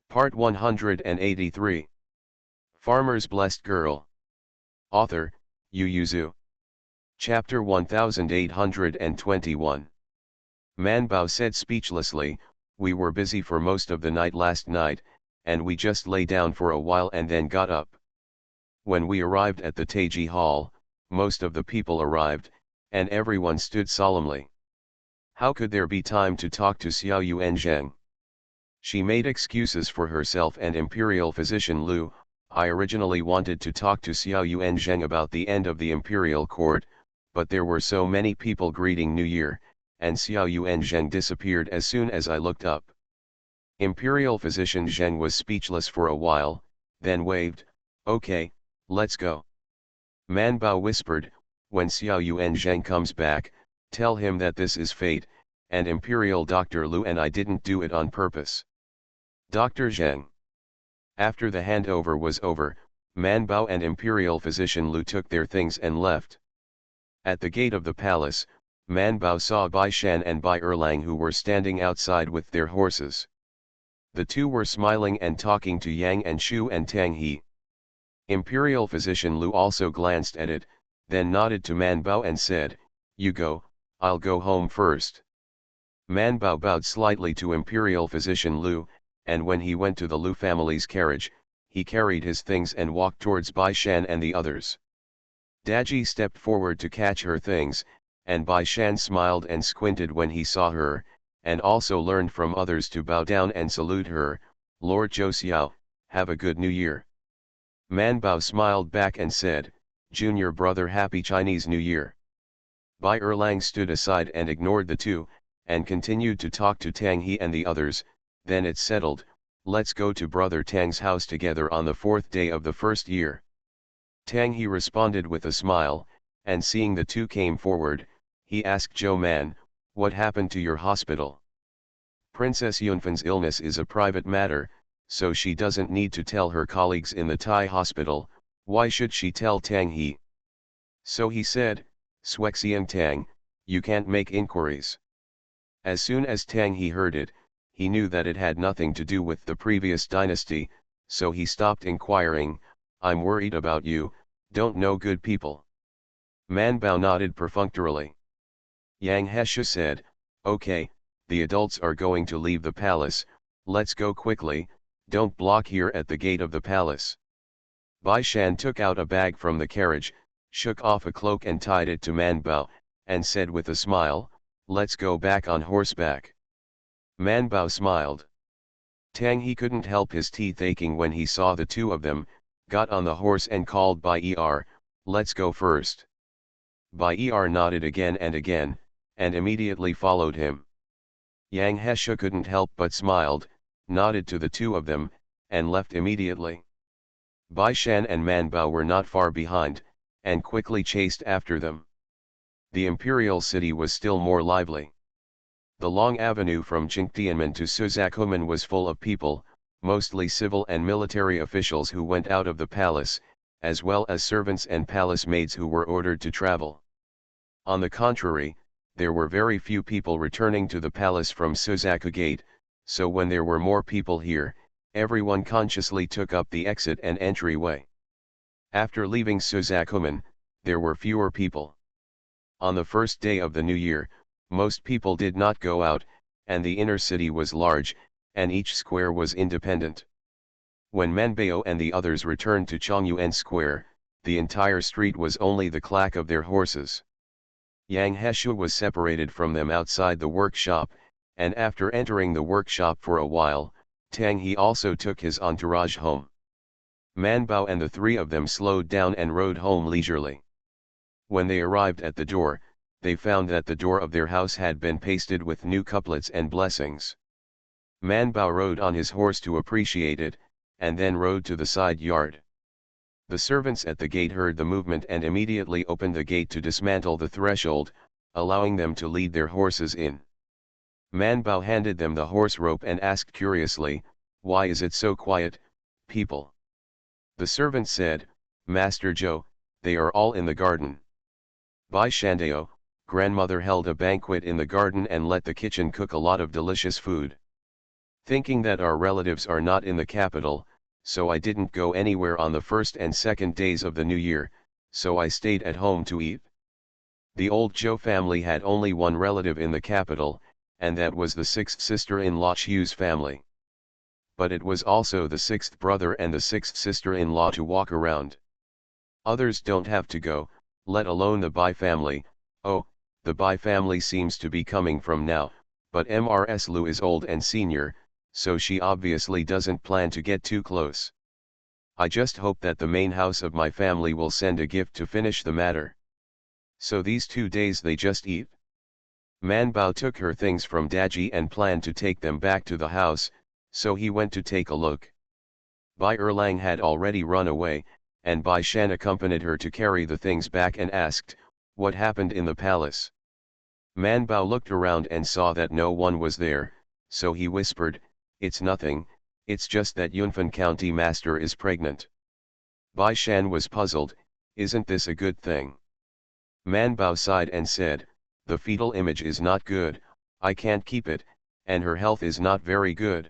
Part 183. Farmer's Blessed Girl. Author, Yu Yuzu. Chapter 1821. Manbao said speechlessly, "We were busy for most of the night last night, and we just lay down for a while and then got up. When we arrived at the Taiji Hall, most of the people arrived, and everyone stood solemnly. How could there be time to talk to Xiao Yuanzheng? She made excuses for herself and Imperial Physician Lu. I originally wanted to talk to Xiao Yuanzheng about the end of the Imperial Court, but there were so many people greeting New Year, and Xiao Yuanzheng disappeared as soon as I looked up." Imperial Physician Zheng was speechless for a while, then waved, "Okay, let's go." Manbao whispered, "When Xiao Yuanzheng comes back, tell him that this is fate, and Imperial Dr. Lu and I didn't do it on purpose." Dr. Zheng. After the handover was over, Manbao and Imperial Physician Lu took their things and left. At the gate of the palace, Manbao saw Bai Shan and Bai Erlang, who were standing outside with their horses. The two were smiling and talking to Yang and Shu and Tang He. Imperial Physician Lu also glanced at it, then nodded to Manbao and said, "You go, I'll go home first." Manbao bowed slightly to Imperial Physician Lu, and when he went to the Lu family's carriage, he carried his things and walked towards Bai Shan and the others. Daji stepped forward to catch her things, and Bai Shan smiled and squinted when he saw her, and also learned from others to bow down and salute her. "Lord Zhou Xiao, have a good New Year." Manbao smiled back and said, "Junior brother, Happy Chinese New Year." Bai Erlang stood aside and ignored the two, and continued to talk to Tang He and the others. Then it's settled, let's go to brother Tang's house together on the 4th day of the first year. Tang He responded with a smile, and seeing the two came forward, he asked Zhou Man, "What happened to your hospital?" "Princess Yunfan's illness is a private matter, so she doesn't need to tell her colleagues in the Thai hospital. Why should she tell Tang He?" So he said, "Swexiang Tang, you can't make inquiries." As soon as Tang He heard it, he knew that it had nothing to do with the previous dynasty, so he stopped inquiring. "I'm worried about you, don't know good people." Manbao nodded perfunctorily. Yang Hesha said, "Okay, the adults are going to leave the palace, let's go quickly, don't block here at the gate of the palace." Bai Shan took out a bag from the carriage, shook off a cloak and tied it to Manbao, and said with a smile, "Let's go back on horseback." Manbao smiled. Tang He couldn't help his teeth aching when he saw the two of them, got on the horse and called Bai Er, "Let's go first." Bai Er nodded again, and immediately followed him. Yang Hesha couldn't help but smiled, nodded to the two of them, and left immediately. Bai Shan and Manbao were not far behind, and quickly chased after them. The imperial city was still more lively. The long avenue from Qingtianmen to Suzakumen was full of people, mostly civil and military officials who went out of the palace, as well as servants and palace maids who were ordered to travel. On the contrary, there were very few people returning to the palace from Suzaku Gate, so when there were more people here, everyone consciously took up the exit and entryway. After leaving Suzakumen, there were fewer people. On the first day of the new year, most people did not go out, and the inner city was large, and each square was independent. When Manbao and the others returned to Chongyuan Square, the entire street was only the clack of their horses. Yang Heshu was separated from them outside the workshop, and after entering the workshop for a while, Tang He also took his entourage home. Manbao and the three of them slowed down and rode home leisurely. When they arrived at the door, they found that the door of their house had been pasted with new couplets and blessings. Manbao rode on his horse to appreciate it, and then rode to the side yard. The servants at the gate heard the movement and immediately opened the gate to dismantle the threshold, allowing them to lead their horses in. Manbao handed them the horse rope and asked curiously, "Why is it so quiet, people?" The servant said, "Master Zhou, they are all in the garden." Bai Shandao, grandmother held a banquet in the garden and let the kitchen cook a lot of delicious food. Thinking that our relatives are not in the capital, so I didn't go anywhere on the first and second days of the new year, so I stayed at home to eat. The old Zhou family had only one relative in the capital, and that was the sixth sister-in-law Chu's family. But it was also the sixth brother and the sixth sister-in-law to walk around. Others don't have to go, let alone the Bai family. Oh, the Bai family seems to be coming from now, but Mrs. Lu is old and senior, so she obviously doesn't plan to get too close. I just hope that the main house of my family will send a gift to finish the matter. So these 2 days they just eat. Man Bao took her things from Daji and planned to take them back to the house, so he went to take a look. Bai Erlang had already run away, and Bai Shan accompanied her to carry the things back and asked, what happened in the palace? Man Bao looked around and saw that no one was there, so he whispered, it's nothing, it's just that Yunfan County Master is pregnant. Bai Shan was puzzled, isn't this a good thing? Man Bao sighed and said, the fetal image is not good, I can't keep it, and her health is not very good.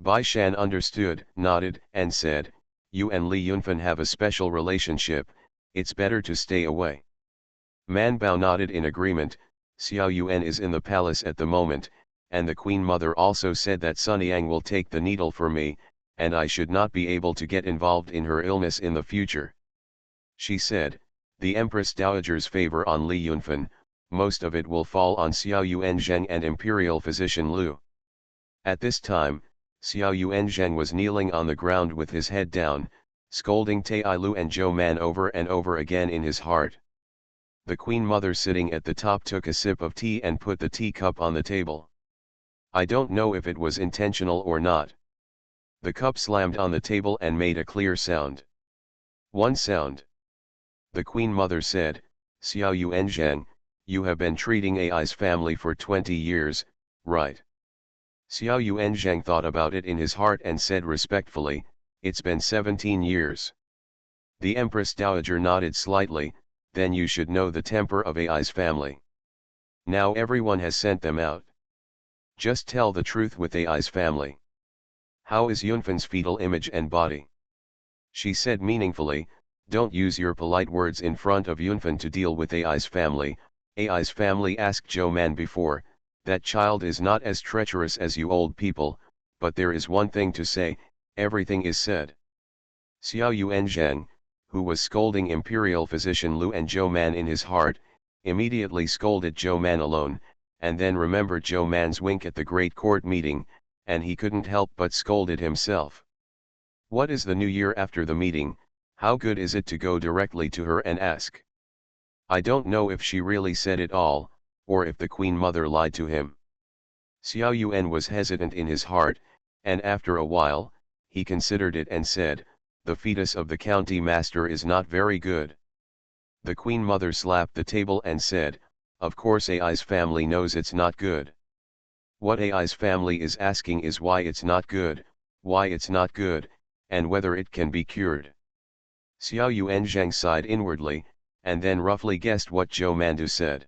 Bai Shan understood, nodded, and said, you and Li Yunfan have a special relationship, it's better to stay away. Man Bao nodded in agreement. Xiao Yuan is in the palace at the moment, and the Queen Mother also said that Sun Yang will take the needle for me, and I should not be able to get involved in her illness in the future. She said, the Empress Dowager's favor on Li Yunfan, most of it will fall on Xiao Yuanzheng and Imperial Physician Lu. At this time, Xiao Yuanzheng was kneeling on the ground with his head down, scolding Tai Lu and Zhou Man over and over again in his heart. The Queen Mother sitting at the top took a sip of tea and put the teacup on the table. I don't know if it was intentional or not. The cup slammed on the table and made a clear sound. One sound. The Queen Mother said, Xiao Yuanzheng, you have been treating AI's family for 20 years, right? Xiao Yuanzheng thought about it in his heart and said respectfully, it's been 17 years. The Empress Dowager nodded slightly, then you should know the temper of AI's family. Now everyone has sent them out. Just tell the truth with AI's family. How is Yunfan's fetal image and body? She said meaningfully, don't use your polite words in front of Yunfan to deal with AI's family. AI's family asked Zhou Man before, that child is not as treacherous as you old people, but there is one thing to say, everything is said. Xiao Yuanzheng, who was scolding Imperial Physician Lu and Zhou Man in his heart, immediately scolded Zhou Man alone, and then remembered Zhou Man's wink at the great court meeting, and he couldn't help but scolded himself. What is the new year after the meeting, how good is it to go directly to her and ask? I don't know if she really said it all, or if the Queen Mother lied to him. Xiao Yuan was hesitant in his heart, and after a while, he considered it and said, the fetus of the county master is not very good. The Queen Mother slapped the table and said, of course AI's family knows it's not good. What AI's family is asking is why it's not good, and whether it can be cured. Xiao Yuanzheng sighed inwardly, and then roughly guessed what Zhou Mandu said.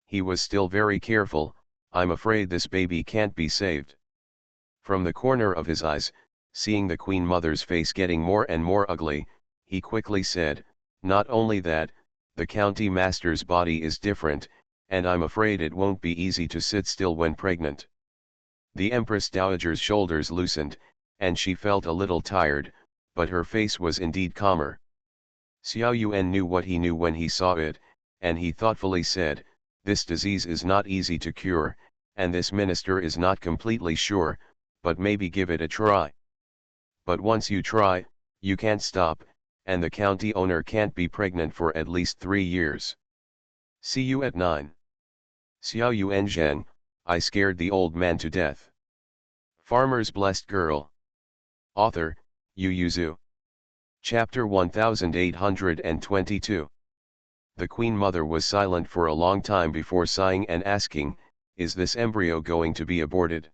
He was still very careful, I'm afraid this baby can't be saved. From the corner of his eyes, seeing the Queen Mother's face getting more and more ugly, he quickly said, not only that, the county master's body is different, and I'm afraid it won't be easy to sit still when pregnant. The Empress Dowager's shoulders loosened, and she felt a little tired, but her face was indeed calmer. Xiao Yuan knew what he knew when he saw it, and he thoughtfully said, this disease is not easy to cure, and this minister is not completely sure, but maybe give it a try. But once you try, you can't stop, and the county owner can't be pregnant for at least 3 years. See you at 9. Xiao Yuanzheng, I scared the old man to death. Farmer's Blessed Girl. Author, Yu Yuzu. Chapter 1822. The Queen Mother was silent for a long time before sighing and asking, is this embryo going to be aborted?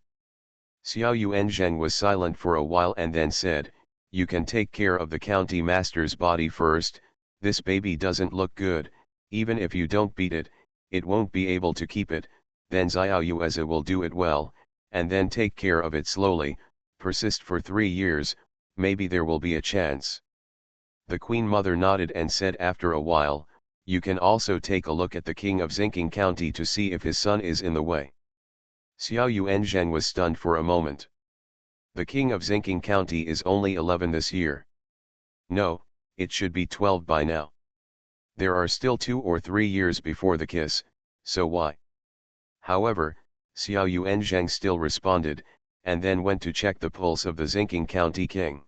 Xiao Yuanzheng was silent for a while and then said, you can take care of the county master's body first, this baby doesn't look good, even if you don't beat it, it won't be able to keep it, then Xiao Yueze will do it well, and then take care of it slowly, persist for 3 years, maybe there will be a chance. The Queen Mother nodded and said after a while, you can also take a look at the king of Xinking County to see if his son is in the way. Xiao Yuanzheng was stunned for a moment. The king of Xinking County is only 11 this year. No, it should be 12 by now. There are still 2 or 3 years before the kiss, so why? However, Xiao Yuanzheng still responded, and then went to check the pulse of the Xinking County king.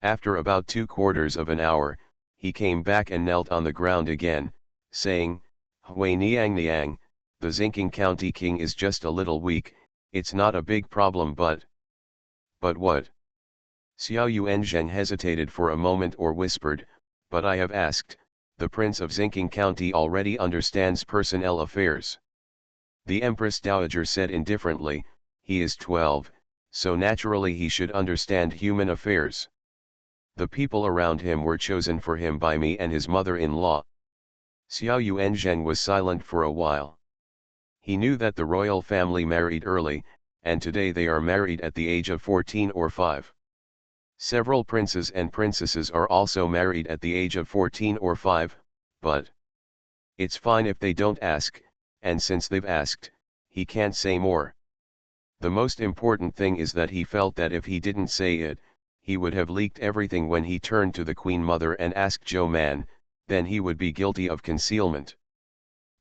After about 2/4 of an hour, he came back and knelt on the ground again, saying, Hui Niang Niang, the Xinking County king is just a little weak, it's not a big problem but what? Xiao Yuanzheng hesitated for a moment or whispered, but I have asked, the Prince of Xinking County already understands personnel affairs. The Empress Dowager said indifferently, he is 12, so naturally he should understand human affairs. The people around him were chosen for him by me and his mother-in-law. Xiao Yuanzheng was silent for a while. He knew that the royal family married early, and today they are married at the age of 14 or 5. Several princes and princesses are also married at the age of 14 or 5, but it's fine if they don't ask, and since they've asked, he can't say more. The most important thing is that he felt that if he didn't say it, he would have leaked everything when he turned to the Queen Mother and asked Zhou Man, then he would be guilty of concealment.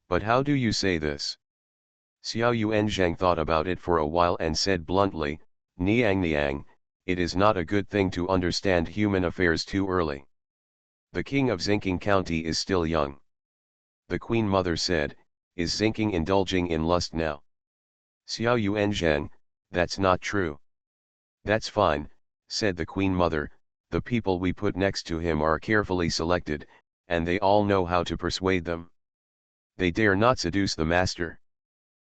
But how do you say this? Xiao Yuanzheng thought about it for a while and said bluntly, Niang Niang, it is not a good thing to understand human affairs too early. The king of Xinking County is still young. The Queen Mother said, is Xinking indulging in lust now? Xiao Yuanzheng, that's not true. That's fine, said the Queen Mother, the people we put next to him are carefully selected, and they all know how to persuade them. They dare not seduce the master.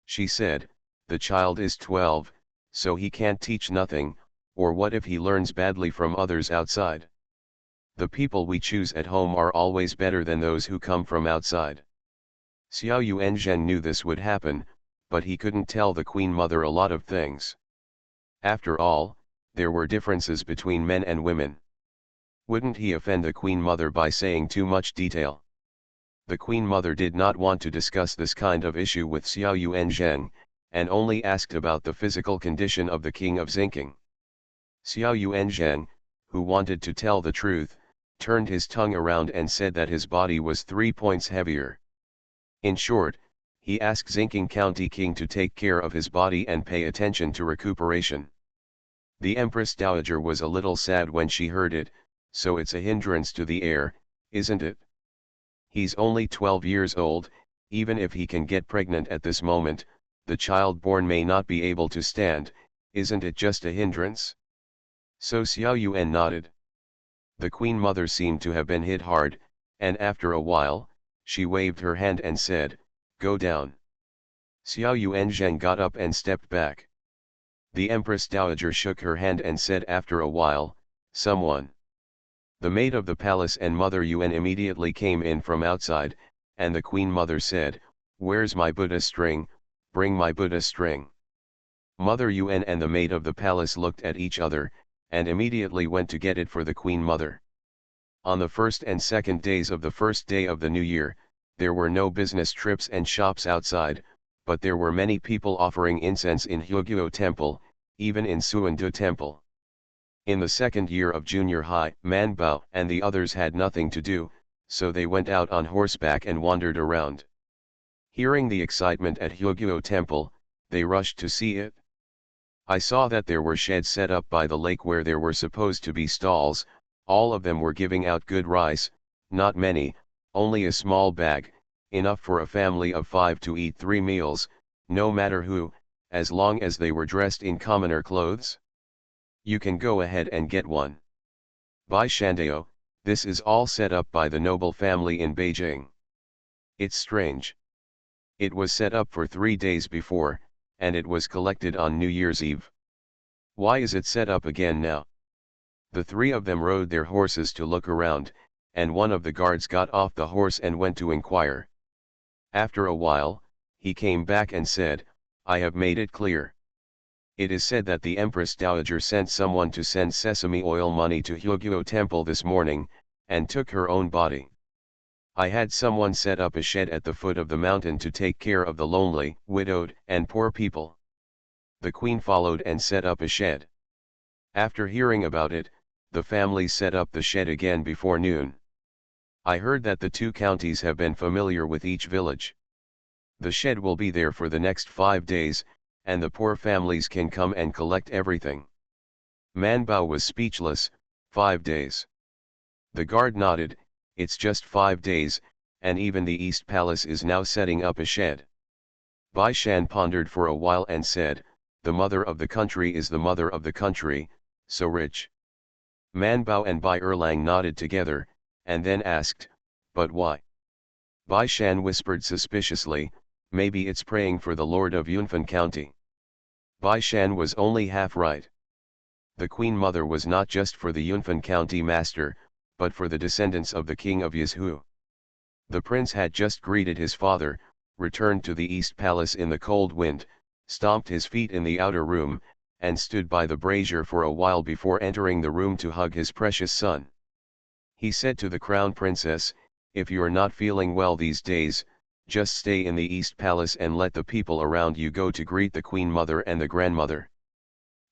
She said, the child is 12, so he can't teach nothing, or what if he learns badly from others outside? The people we choose at home are always better than those who come from outside. Xiao Yuanzheng knew this would happen, but he couldn't tell the Queen Mother a lot of things. After all, there were differences between men and women. Wouldn't he offend the Queen Mother by saying too much detail? The Queen Mother did not want to discuss this kind of issue with Xiao Yuanzheng, and only asked about the physical condition of the king of Xinking. Xiao Yuanzheng, who wanted to tell the truth, turned his tongue around and said that his body was 3 points heavier. In short, he asked Xinking County king to take care of his body and pay attention to recuperation. The Empress Dowager was a little sad when she heard it, so it's a hindrance to the heir, isn't it? He's only 12 years old, even if he can get pregnant at this moment, the child born may not be able to stand, isn't it just a hindrance? So Xiao Yuan nodded. The Queen Mother seemed to have been hit hard, and after a while, she waved her hand and said, go down. Xiao Yuanzheng got up and stepped back. The Empress Dowager shook her hand and said after a while, someone. The maid of the palace and Mother Yuan immediately came in from outside, and the Queen Mother said, where's my Buddha string, bring my Buddha string. Mother Yuan and the maid of the palace looked at each other, and immediately went to get it for the Queen Mother. On the first and second days of the first day of the new year, there were no business trips and shops outside, but there were many people offering incense in Huguo Temple, even in Suandu Temple. In the second year of junior high, Man Bao and the others had nothing to do, so they went out on horseback and wandered around. Hearing the excitement at Huguo Temple, they rushed to see it. I saw that there were sheds set up by the lake where there were supposed to be stalls, all of them were giving out good rice, not many, only a small bag, enough for a family of 5 to eat 3 meals, no matter who, as long as they were dressed in commoner clothes. You can go ahead and get one. By Shandao, this is all set up by the noble family in Beijing. It's strange. It was set up for 3 days before, and it was collected on New Year's Eve. Why is it set up again now? The 3 of them rode their horses to look around, and one of the guards got off the horse and went to inquire. After a while, he came back and said, I have made it clear. It is said that the Empress Dowager sent someone to send sesame oil money to Hyogyo Temple this morning, and took her own body. I had someone set up a shed at the foot of the mountain to take care of the lonely, widowed, and poor people. The Queen followed and set up a shed. After hearing about it, the family set up the shed again before noon. I heard that the two counties have been familiar with each village. The shed will be there for the next 5 days, and the poor families can come and collect everything. Manbao was speechless. 5 days. The guard nodded. It's just 5 days, and even the East Palace is now setting up a shed. Bai Shan pondered for a while and said, the mother of the country is the mother of the country, so rich. Manbao and Bai Erlang nodded together, and then asked, but why? Bai Shan whispered suspiciously, maybe it's praying for the Lord of Yunfan County. Bai Shan was only half right. The Queen Mother was not just for the Yunfan County master, but for the descendants of the King of Yizhu. The prince had just greeted his father, returned to the East Palace in the cold wind, stomped his feet in the outer room, and stood by the brazier for a while before entering the room to hug his precious son. He said to the Crown Princess, if you're not feeling well these days, just stay in the East Palace and let the people around you go to greet the Queen Mother and the Grandmother.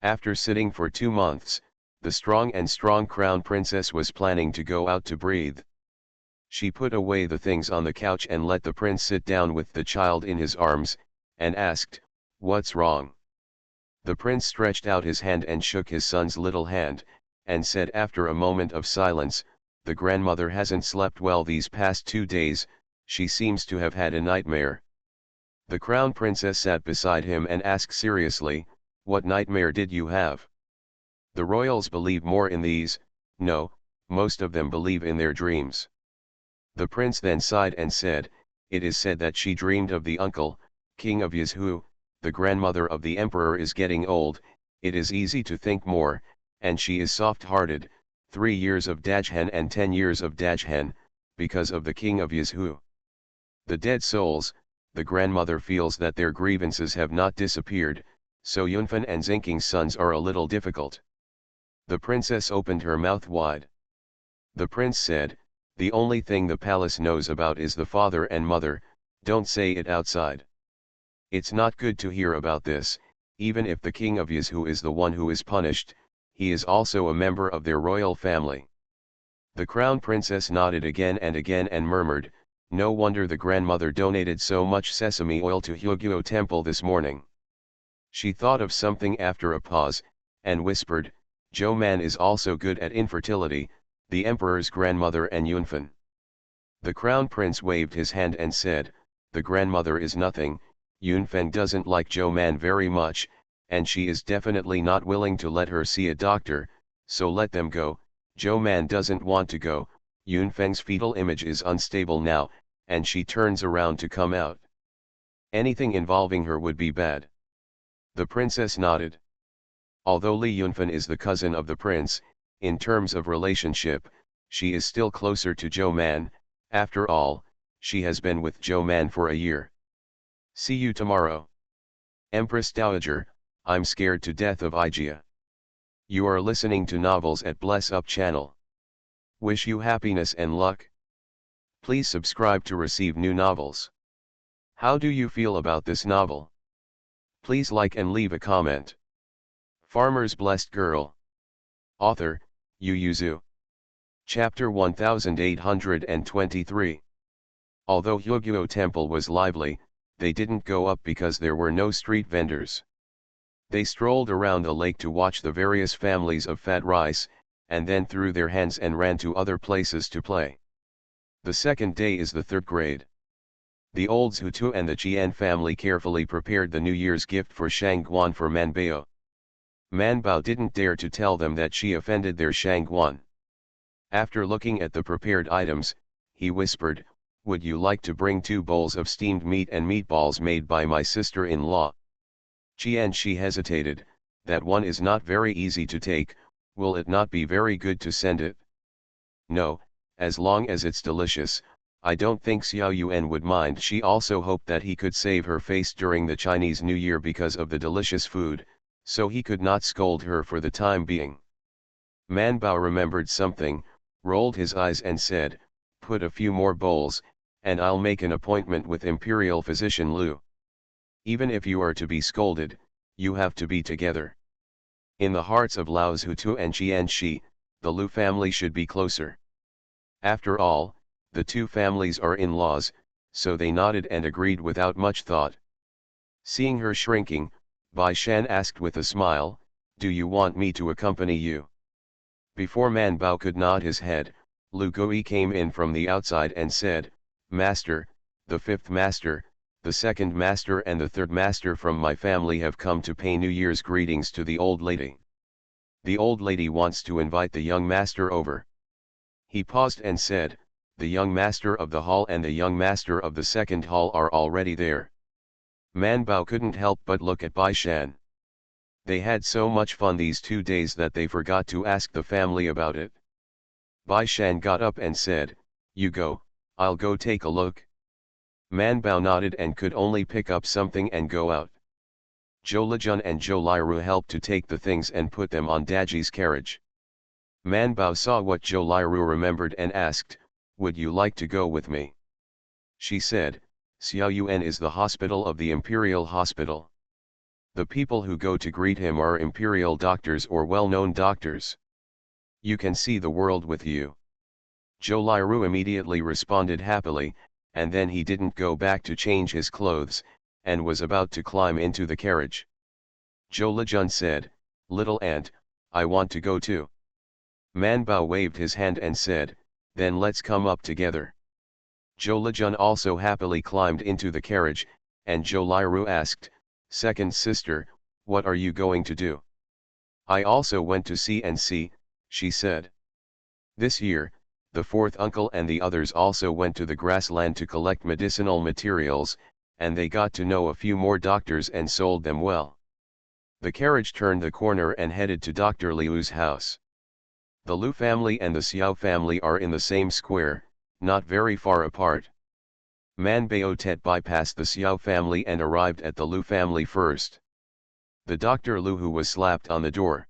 After sitting for 2 months, the strong Crown Princess was planning to go out to breathe. She put away the things on the couch and let the prince sit down with the child in his arms, and asked, what's wrong? The prince stretched out his hand and shook his son's little hand, and said after a moment of silence, the grandmother hasn't slept well these past 2 days, she seems to have had a nightmare. The Crown Princess sat beside him and asked seriously, what nightmare did you have? The royals believe more in these, no, most of them believe in their dreams. The prince then sighed and said, it is said that she dreamed of the uncle, King of Yizhu, the grandmother of the emperor is getting old, it is easy to think more, and she is soft-hearted, 3 years of Dajhan and 10 years of Dajhan, because of the King of Yizhu. The dead souls, the grandmother feels that their grievances have not disappeared, so Yunfan and Zinking's sons are a little difficult. The princess opened her mouth wide. The prince said, the only thing the palace knows about is the father and mother, don't say it outside. It's not good to hear about this, even if the King of Yizhu is the one who is punished, he is also a member of their royal family. The Crown Princess nodded again and murmured, no wonder the grandmother donated so much sesame oil to Hyogyo Temple this morning. She thought of something after a pause, and whispered, Jo Man is also good at infertility, the emperor's grandmother and Yunfan. The Crown Prince waved his hand and said, the grandmother is nothing, Yunfan doesn't like Jo Man very much, and she is definitely not willing to let her see a doctor, so let them go. Jo Man doesn't want to go, Yunfeng's fetal image is unstable now, and she turns around to come out. Anything involving her would be bad. The princess nodded. Although Li Yunfan is the cousin of the prince, in terms of relationship, she is still closer to Jo Man, after all, she has been with Jo Man for a year. See you tomorrow. Empress Dowager, I'm scared to death of Ijia. You are listening to novels at Bless Up channel. Wish you happiness and luck. Please subscribe to receive new novels. How do you feel about this novel? Please like and leave a comment. Farmer's Blessed Girl. Author, Yu Yuzu. Chapter 1823. Although Hyogyo Temple was lively, they didn't go up because there were no street vendors. They strolled around the lake to watch the various families of fat rice, and then threw their hands and ran to other places to play. The second day is the 3rd grade. The Olds Hutu and the Jian family carefully prepared the New Year's gift for Shangguan for Manbao. Manbao didn't dare to tell them that she offended their Shangguan. After looking at the prepared items, he whispered, would you like to bring 2 bowls of steamed meat and meatballs made by my sister-in-law? Jian she hesitated, that one is not very easy to take, will it not be very good to send it? No, as long as it's delicious, I don't think Xiao Yuan would mind. She also hoped that he could save her face during the Chinese New Year because of the delicious food, so he could not scold her for the time being. Man Bao remembered something, rolled his eyes and said, "Put a few more bowls, and I'll make an appointment with Imperial Physician Lu. Even if you are to be scolded, you have to be together." In the hearts of Lao's Hutu and Qianxi, the Lu family should be closer. After all, the two families are in-laws, so they nodded and agreed without much thought. Seeing her shrinking, Bai Shan asked with a smile, "Do you want me to accompany you?" Before Man Bao could nod his head, Lu Gui came in from the outside and said, "Master, the fifth master, the second master and the third master from my family have come to pay New Year's greetings to the old lady. The old lady wants to invite the young master over." He paused and said, "The young master of the hall and the young master of the second hall are already there." Man Bao couldn't help but look at Bai Shan. They had so much fun these 2 days that they forgot to ask the family about it. Bai Shan got up and said, "You go, I'll go take a look." Man Bao nodded and could only pick up something and go out. Zhou Lijun and Zhou Liru helped to take the things and put them on Daji's carriage. Man Bao saw what Zhou Liru remembered and asked, "Would you like to go with me?" She said, "Xiao Yuan is the hospital of the Imperial Hospital. The people who go to greet him are imperial doctors or well-known doctors. You can see the world with you." Zhou Liru immediately responded happily, and then he didn't go back to change his clothes, and was about to climb into the carriage. Zhou Lijun said, "Little aunt, I want to go too." Man Bao waved his hand and said, "Then let's come up together." Zhou Lijun also happily climbed into the carriage, and Zhou Liru asked, "Second sister, what are you going to do?" "I also went to see and see," she said. This year, the fourth uncle and the others also went to the grassland to collect medicinal materials, and they got to know a few more doctors and sold them well. The carriage turned the corner and headed to Dr. Liu's house. The Lu family and the Xiao family are in the same square, not very far apart. Man Bao Tet bypassed the Xiao family and arrived at the Lu family first. The Dr. Lu who was slapped on the door.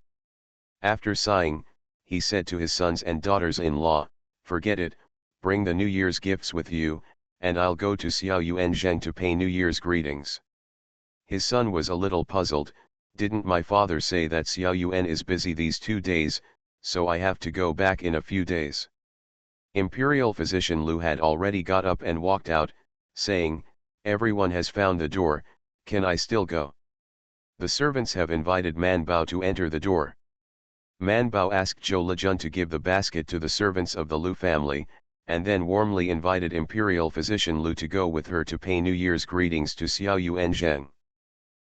After sighing, he said to his sons and daughters-in-law, "Forget it, bring the New Year's gifts with you, and I'll go to Xiao Yuan Zheng to pay New Year's greetings." His son was a little puzzled. "Didn't my father say that Xiao Yuan is busy these 2 days, so I have to go back in a few days?" Imperial Physician Lu had already got up and walked out, saying, "Everyone has found the door, can I still go?" The servants have invited Man Bao to enter the door. Man Bao asked Zhou Lijun to give the basket to the servants of the Lu family, and then warmly invited Imperial Physician Lu to go with her to pay New Year's greetings to Xiao Yuan Zheng.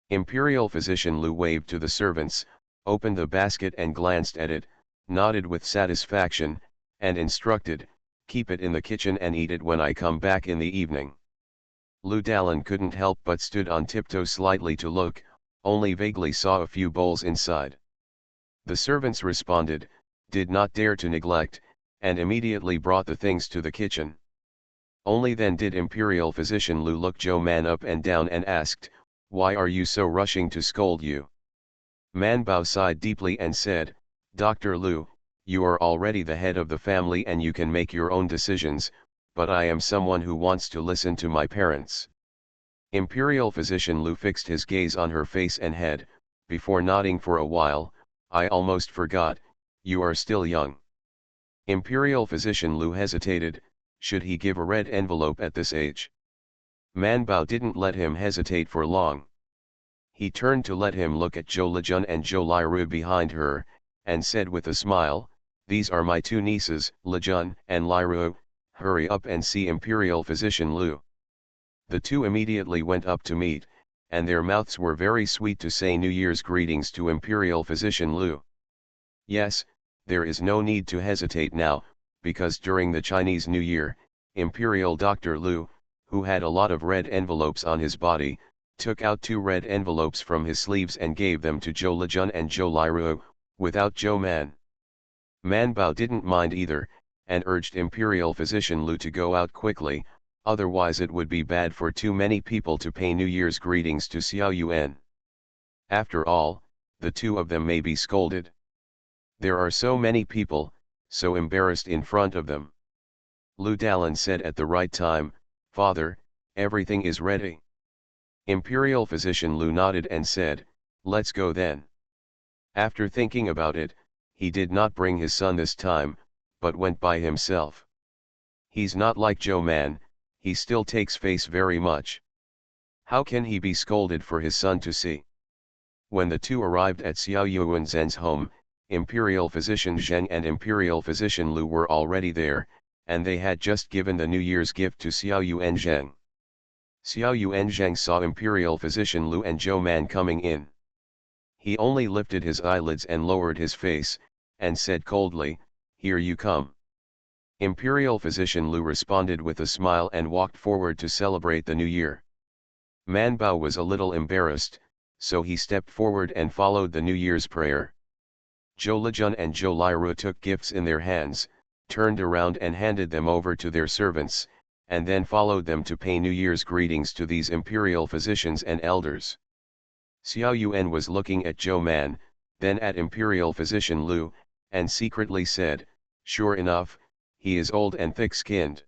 Imperial Physician Lu waved to the servants, opened the basket and glanced at it, nodded with satisfaction, and instructed, "Keep it in the kitchen and eat it when I come back in the evening." Lu Dalin couldn't help but stood on tiptoe slightly to look, only vaguely saw a few bowls inside. The servants responded, did not dare to neglect, and immediately brought the things to the kitchen. Only then did Imperial Physician Lu look Zhou Man up and down and asked, "Why are you so rushing to scold you?" Man Bao sighed deeply and said, "Dr. Lu, you are already the head of the family and you can make your own decisions, but I am someone who wants to listen to my parents." Imperial Physician Lu fixed his gaze on her face and head, before nodding for a while, "I almost forgot, you are still young." Imperial Physician Lu hesitated, should he give a red envelope at this age? Man Bao didn't let him hesitate for long. He turned to let him look at Zhou Lijun and Zhou Liru behind her, and said with a smile, "These are my 2 nieces, Lijun and Liru, hurry up and see Imperial Physician Lu." The 2 immediately went up to meet, and their mouths were very sweet to say New Year's greetings to Imperial Physician Lu. Yes, there is no need to hesitate now, because during the Chinese New Year, Imperial Dr. Lu, who had a lot of red envelopes on his body, took out 2 red envelopes from his sleeves and gave them to Zhou Lijun and Zhou Liru, without Zhou Man. Man Bao didn't mind either, and urged Imperial Physician Lu to go out quickly, otherwise it would be bad for too many people to pay New Year's greetings to Xiao Yuan. After all, the two of them may be scolded. There are so many people, so embarrassed in front of them. Lu Dalan said at the right time, "Father, everything is ready." Imperial physician Lu nodded and said, "Let's go then." After thinking about it, he did not bring his son this time, but went by himself. He's not like Joe Man, he still takes face very much. How can he be scolded for his son to see? When the two arrived at Xiao Yuanzhen's home, Imperial physician Zheng and Imperial physician Lu were already there, and they had just given the New Year's gift to Xiao Yuanzheng. Xiao Yuanzheng saw Imperial physician Lu and Zhou Man coming in. He only lifted his eyelids and lowered his face, and said coldly, "Here you come." Imperial physician Lu responded with a smile and walked forward to celebrate the New Year. Man Bao was a little embarrassed, so he stepped forward and followed the New Year's prayer. Zhou Lijun and Zhou Liru took gifts in their hands, turned around and handed them over to their servants, and then followed them to pay New Year's greetings to these imperial physicians and elders. Xiao Yuan was looking at Zhou Man, then at Imperial physician Lu, and secretly said, "Sure enough, he is old and thick-skinned."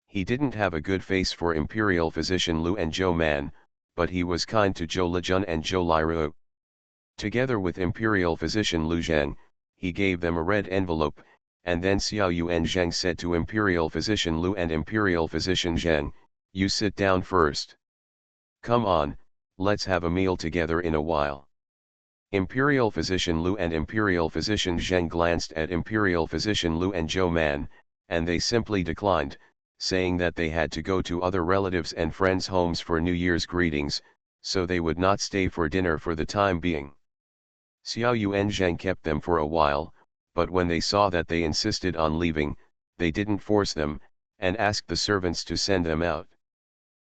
He didn't have a good face for Imperial physician Lu and Zhou Man, but he was kind to Zhou Lijun and Zhou Liru. Together with Imperial physician Lu Zheng, he gave them a red envelope, and then Xiao Yuanzheng said to Imperial physician Lu and Imperial physician Zheng, "You sit down first. Come on, let's have a meal together in a while." Imperial physician Lu and Imperial physician Zheng glanced at Imperial physician Lu and Zhou Man, and they simply declined, saying that they had to go to other relatives and friends' homes for New Year's greetings, so they would not stay for dinner for the time being. Xiao Yuanzheng kept them for a while, but when they saw that they insisted on leaving, they didn't force them, and asked the servants to send them out.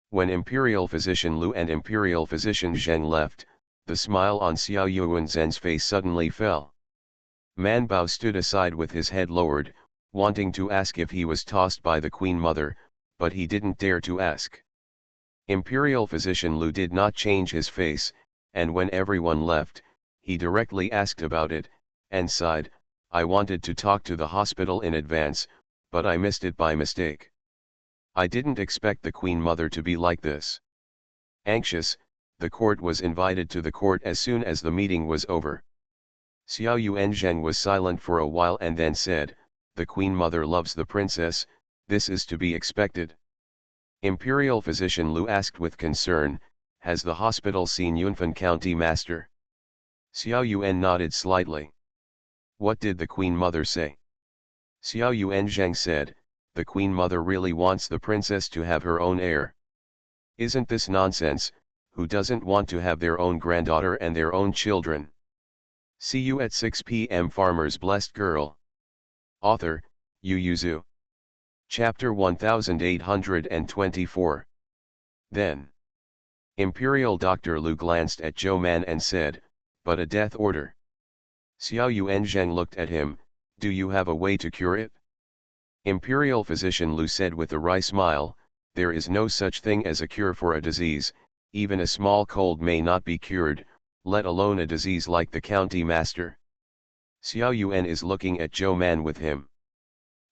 When Imperial physician Lu and Imperial physician Zheng left, the smile on Xiao Yuanzhen's face suddenly fell. Man Bao stood aside with his head lowered, wanting to ask if he was tossed by the Queen Mother, but he didn't dare to ask. Imperial physician Lu did not change his face, and when everyone left, he directly asked about it, and sighed, "I wanted to talk to the hospital in advance, but I missed it by mistake. I didn't expect the Queen Mother to be like this." Anxious, the court was invited to the court as soon as the meeting was over. Xiao Yuanzheng was silent for a while and then said, "The Queen Mother loves the princess, this is to be expected." Imperial physician Lu asked with concern, "Has the hospital seen Yunfan County Master?" Xiao Yuan nodded slightly. "What did the Queen Mother say?" Xiao Yuanzheng said, "The Queen Mother really wants the princess to have her own heir." "Isn't this nonsense? Who doesn't want to have their own granddaughter and their own children?" See you at 6 p.m. Farmer's Blessed Girl. Author, Yu Yuzu. Chapter 1824. Then. Imperial Dr. Lu glanced at Zhou Man and said, "But a death order." Xiao Yuanzheng looked at him, "Do you have a way to cure it?" Imperial physician Lu said with a wry smile, "There is no such thing as a cure for a disease, even a small cold may not be cured, let alone a disease like the county master." Xiao Yuan is looking at Zhou Man with him.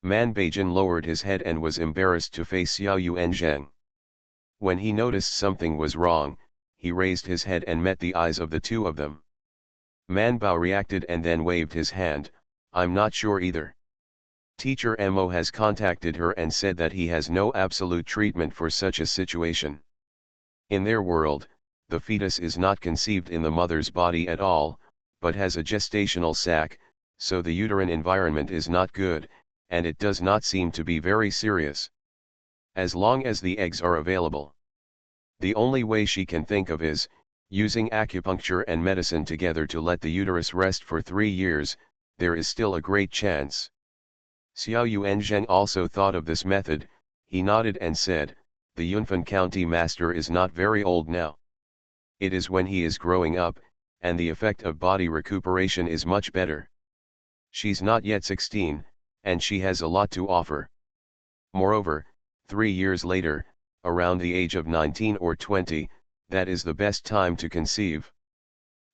Man Beijing lowered his head and was embarrassed to face Xiao Yuanzheng. When he noticed something was wrong, he raised his head and met the eyes of the two of them. Man Bao reacted and then waved his hand, "I'm not sure either. Teacher Mo has contacted her and said that he has no absolute treatment for such a situation. In their world, the fetus is not conceived in the mother's body at all, but has a gestational sac, so the uterine environment is not good, and it does not seem to be very serious. As long as the eggs are available. The only way she can think of is, using acupuncture and medicine together to let the uterus rest for 3 years, there is still a great chance." Xiao Yuanzheng also thought of this method, he nodded and said, "The Yunfan County Master is not very old now. It is when he is growing up, and the effect of body recuperation is much better. She's not yet 16, and she has a lot to offer. Moreover, 3 years later, around the age of 19 or 20, that is the best time to conceive."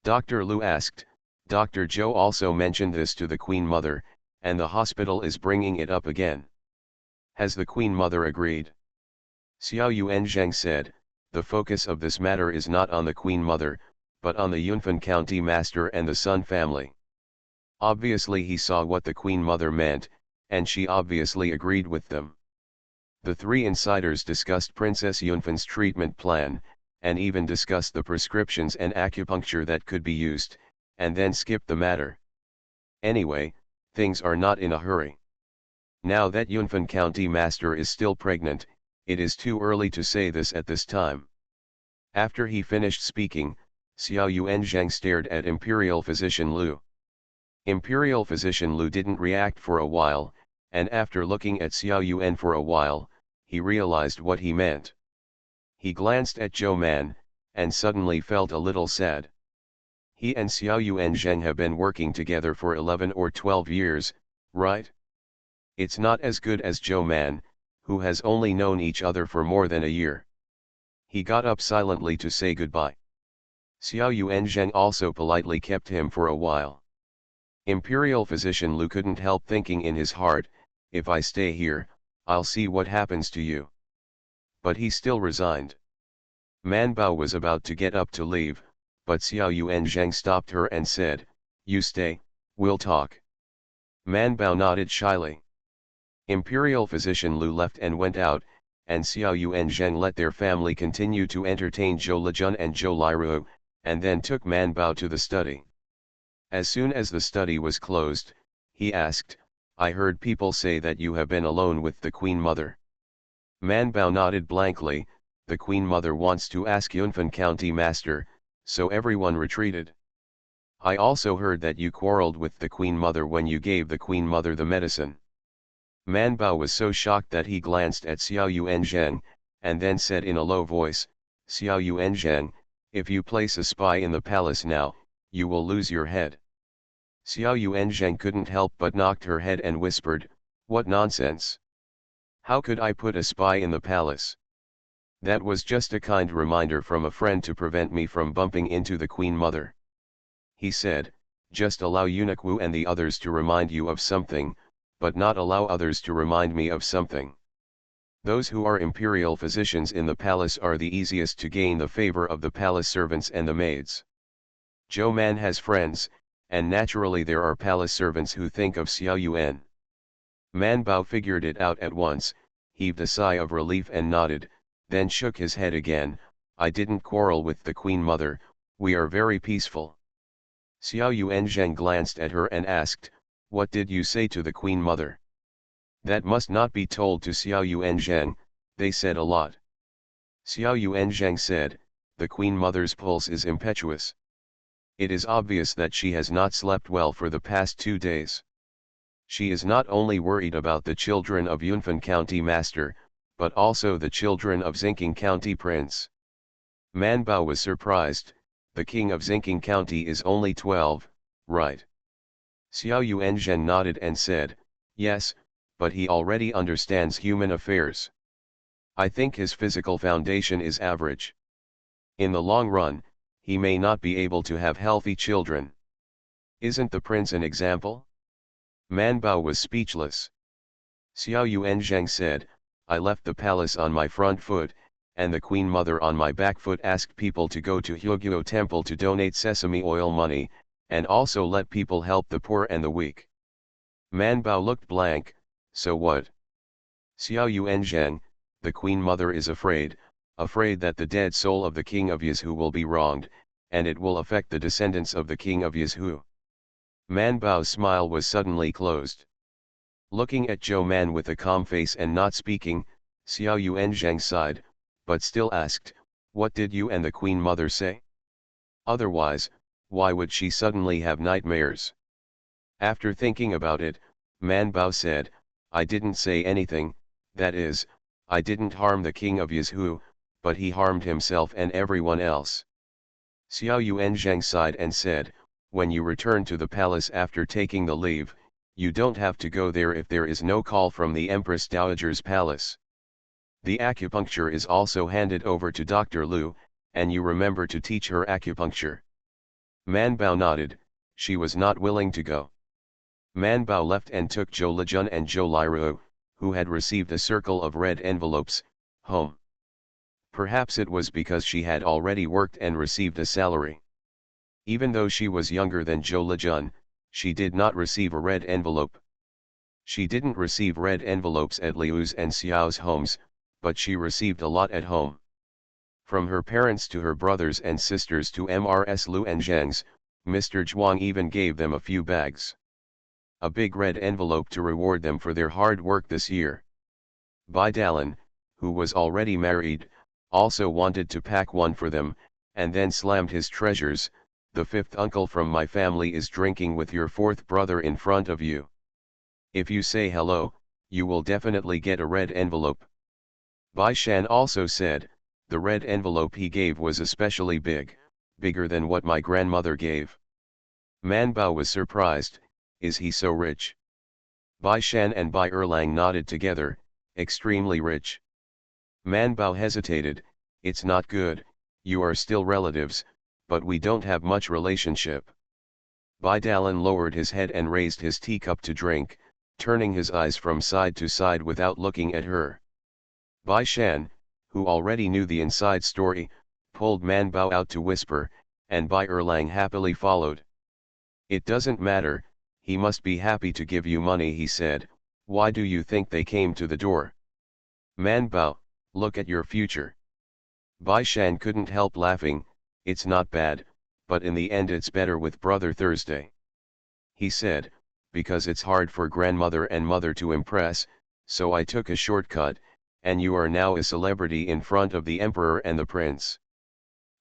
Dr. Lu asked. Dr. Zhou also mentioned this to the Queen Mother, and the hospital is bringing it up again. Has the Queen Mother agreed? Xiao Yuanzheng said, the focus of this matter is not on the Queen Mother, but on the Yunfan County Master and the Sun family. Obviously he saw what the Queen Mother meant, and she obviously agreed with them. The three insiders discussed Princess Yunfan's treatment plan, and even discussed the prescriptions and acupuncture that could be used, and then skipped the matter. Anyway, things are not in a hurry. Now that Yunfan County Master is still pregnant, it is too early to say this at this time. After he finished speaking, Xiao Yuanzheng stared at Imperial Physician Lu. Imperial Physician Lu didn't react for a while, and after looking at Xiao Yuan for a while, he realized what he meant. He glanced at Zhou Man, and suddenly felt a little sad. He and Xiao Yuanzheng have been working together for 11 or 12 years, right? It's not as good as Zhou Man, who has only known each other for more than a year. He got up silently to say goodbye. Xiao Yuanzheng also politely kept him for a while. Imperial Physician Lu couldn't help thinking in his heart, if I stay here, I'll see what happens to you. But he still resigned. Man Bao was about to get up to leave, but Xiao Yuanzheng stopped her and said, you stay, we'll talk. Man Bao nodded shyly. Imperial Physician Lu left and went out, and Xiao Yuanzheng let their family continue to entertain Zhou Lejun and Zhou Liru, and then took Man Bao to the study. As soon as the study was closed, he asked, I heard people say that you have been alone with the Queen Mother. Man Bao nodded blankly. The Queen Mother wants to ask Yunfan County Master, so everyone retreated. I also heard that you quarreled with the Queen Mother when you gave the Queen Mother the medicine. Man Bao was so shocked that he glanced at Xiao Yuanzheng, and then said in a low voice, Xiao Yuanzheng, if you place a spy in the palace now, you will lose your head. Xiao Yuanzheng couldn't help but knocked her head and whispered, what nonsense! How could I put a spy in the palace? That was just a kind reminder from a friend to prevent me from bumping into the Queen Mother. He said, just allow Eunuch Wu and the others to remind you of something, but not allow others to remind me of something. Those who are imperial physicians in the palace are the easiest to gain the favor of the palace servants and the maids. Zhou Man has friends, and naturally there are palace servants who think of Xiao Yuan. Man Bao figured it out at once, heaved a sigh of relief and nodded, then shook his head again, I didn't quarrel with the Queen Mother, we are very peaceful. Xiao Yuanzheng glanced at her and asked, what did you say to the Queen Mother? That must not be told to Xiao Yuanzheng, they said a lot. Xiao Yuanzheng said, the Queen Mother's pulse is impetuous. It is obvious that she has not slept well for the past 2 days. She is not only worried about the children of Yunfan County Master, but also the children of Xingqing County Prince. Man Bao was surprised, the king of Xingqing County is only 12, right? Xiao Yuanzheng nodded and said, yes, but he already understands human affairs. I think his physical foundation is average. In the long run, he may not be able to have healthy children. Isn't the prince an example? Man Bao was speechless. Xiao Yuanzheng said, I left the palace on my front foot, and the Queen Mother on my back foot asked people to go to Huguo Temple to donate sesame oil money, and also let people help the poor and the weak. Man Bao looked blank, so what? Xiao Yuanzheng, the Queen Mother is afraid that the dead soul of the king of Yizhu will be wronged, and it will affect the descendants of the king of Yizhu. Man Bao's smile was suddenly closed. Looking at Zhou Man with a calm face and not speaking, Xiao Yuanzheng sighed, but still asked, what did you and the Queen Mother say? Otherwise, why would she suddenly have nightmares? After thinking about it, Man Bao said, I didn't say anything, that is, I didn't harm the king of Yizhu, but he harmed himself and everyone else. Xiao Yuanzheng sighed and said, when you return to the palace after taking the leave, you don't have to go there if there is no call from the Empress Dowager's palace. The acupuncture is also handed over to Dr. Lu, and you remember to teach her acupuncture. Man Bao nodded. She was not willing to go. Man Bao left and took Zhou Lijun and Zhou Liru, who had received a circle of red envelopes, home. Perhaps it was because she had already worked and received a salary. Even though she was younger than Zhou Lijun, she did not receive a red envelope. She didn't receive red envelopes at Liu's and Xiao's homes, but she received a lot at home. From her parents to her brothers and sisters to Mrs. Lu and Zheng's, Mr. Zhuang even gave them a few bags. A big red envelope to reward them for their hard work this year. Bai Dalin, who was already married, also wanted to pack one for them, and then slammed his treasures. The fifth uncle from my family is drinking with your fourth brother in front of you. If you say hello, you will definitely get a red envelope. Bai Shan also said, the red envelope he gave was especially big, bigger than what my grandmother gave. Man Bao was surprised, is he so rich? Bai Shan and Bai Erlang nodded together, extremely rich. Man Bao hesitated, it's not good, you are still relatives, but we don't have much relationship. Bai Dalin lowered his head and raised his teacup to drink, turning his eyes from side to side without looking at her. Bai Shan, who already knew the inside story, pulled Man Bao out to whisper, and Bai Erlang happily followed. It doesn't matter, he must be happy to give you money, he said. Why do you think they came to the door? Man Bao, look at your future. Bai Shan couldn't help laughing. It's not bad, but in the end it's better with Brother Thursday. He said, because it's hard for grandmother and mother to impress, so I took a shortcut, and you are now a celebrity in front of the emperor and the prince.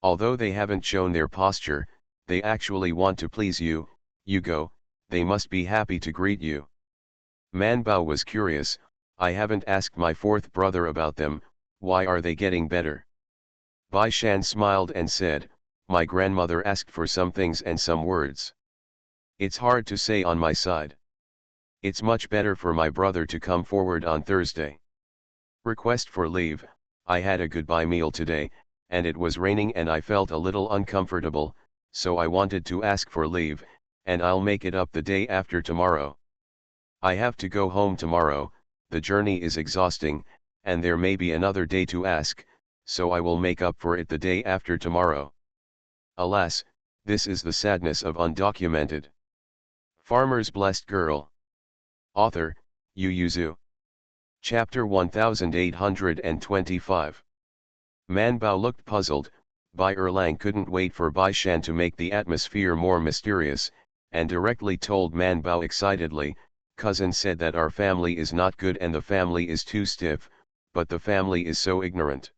Although they haven't shown their posture, they actually want to please you. You go, they must be happy to greet you. Man Bao was curious, I haven't asked my fourth brother about them, why are they getting better? Bai Shan smiled and said, my grandmother asked for some things and some words. It's hard to say on my side. It's much better for my brother to come forward on Thursday. Request for leave, I had a goodbye meal today, and it was raining and I felt a little uncomfortable, so I wanted to ask for leave, and I'll make it up the day after tomorrow. I have to go home tomorrow, the journey is exhausting, and there may be another day to ask, so I will make up for it the day after tomorrow. Alas, this is the sadness of undocumented farmer's blessed girl. Author, Yu Yuzu. Chapter 1825. Man Bao looked puzzled. Bai Erlang couldn't wait for Bai Shan to make the atmosphere more mysterious, and directly told Man Bao excitedly, cousin said that our family is not good and the family is too stiff, but the family is so ignorant.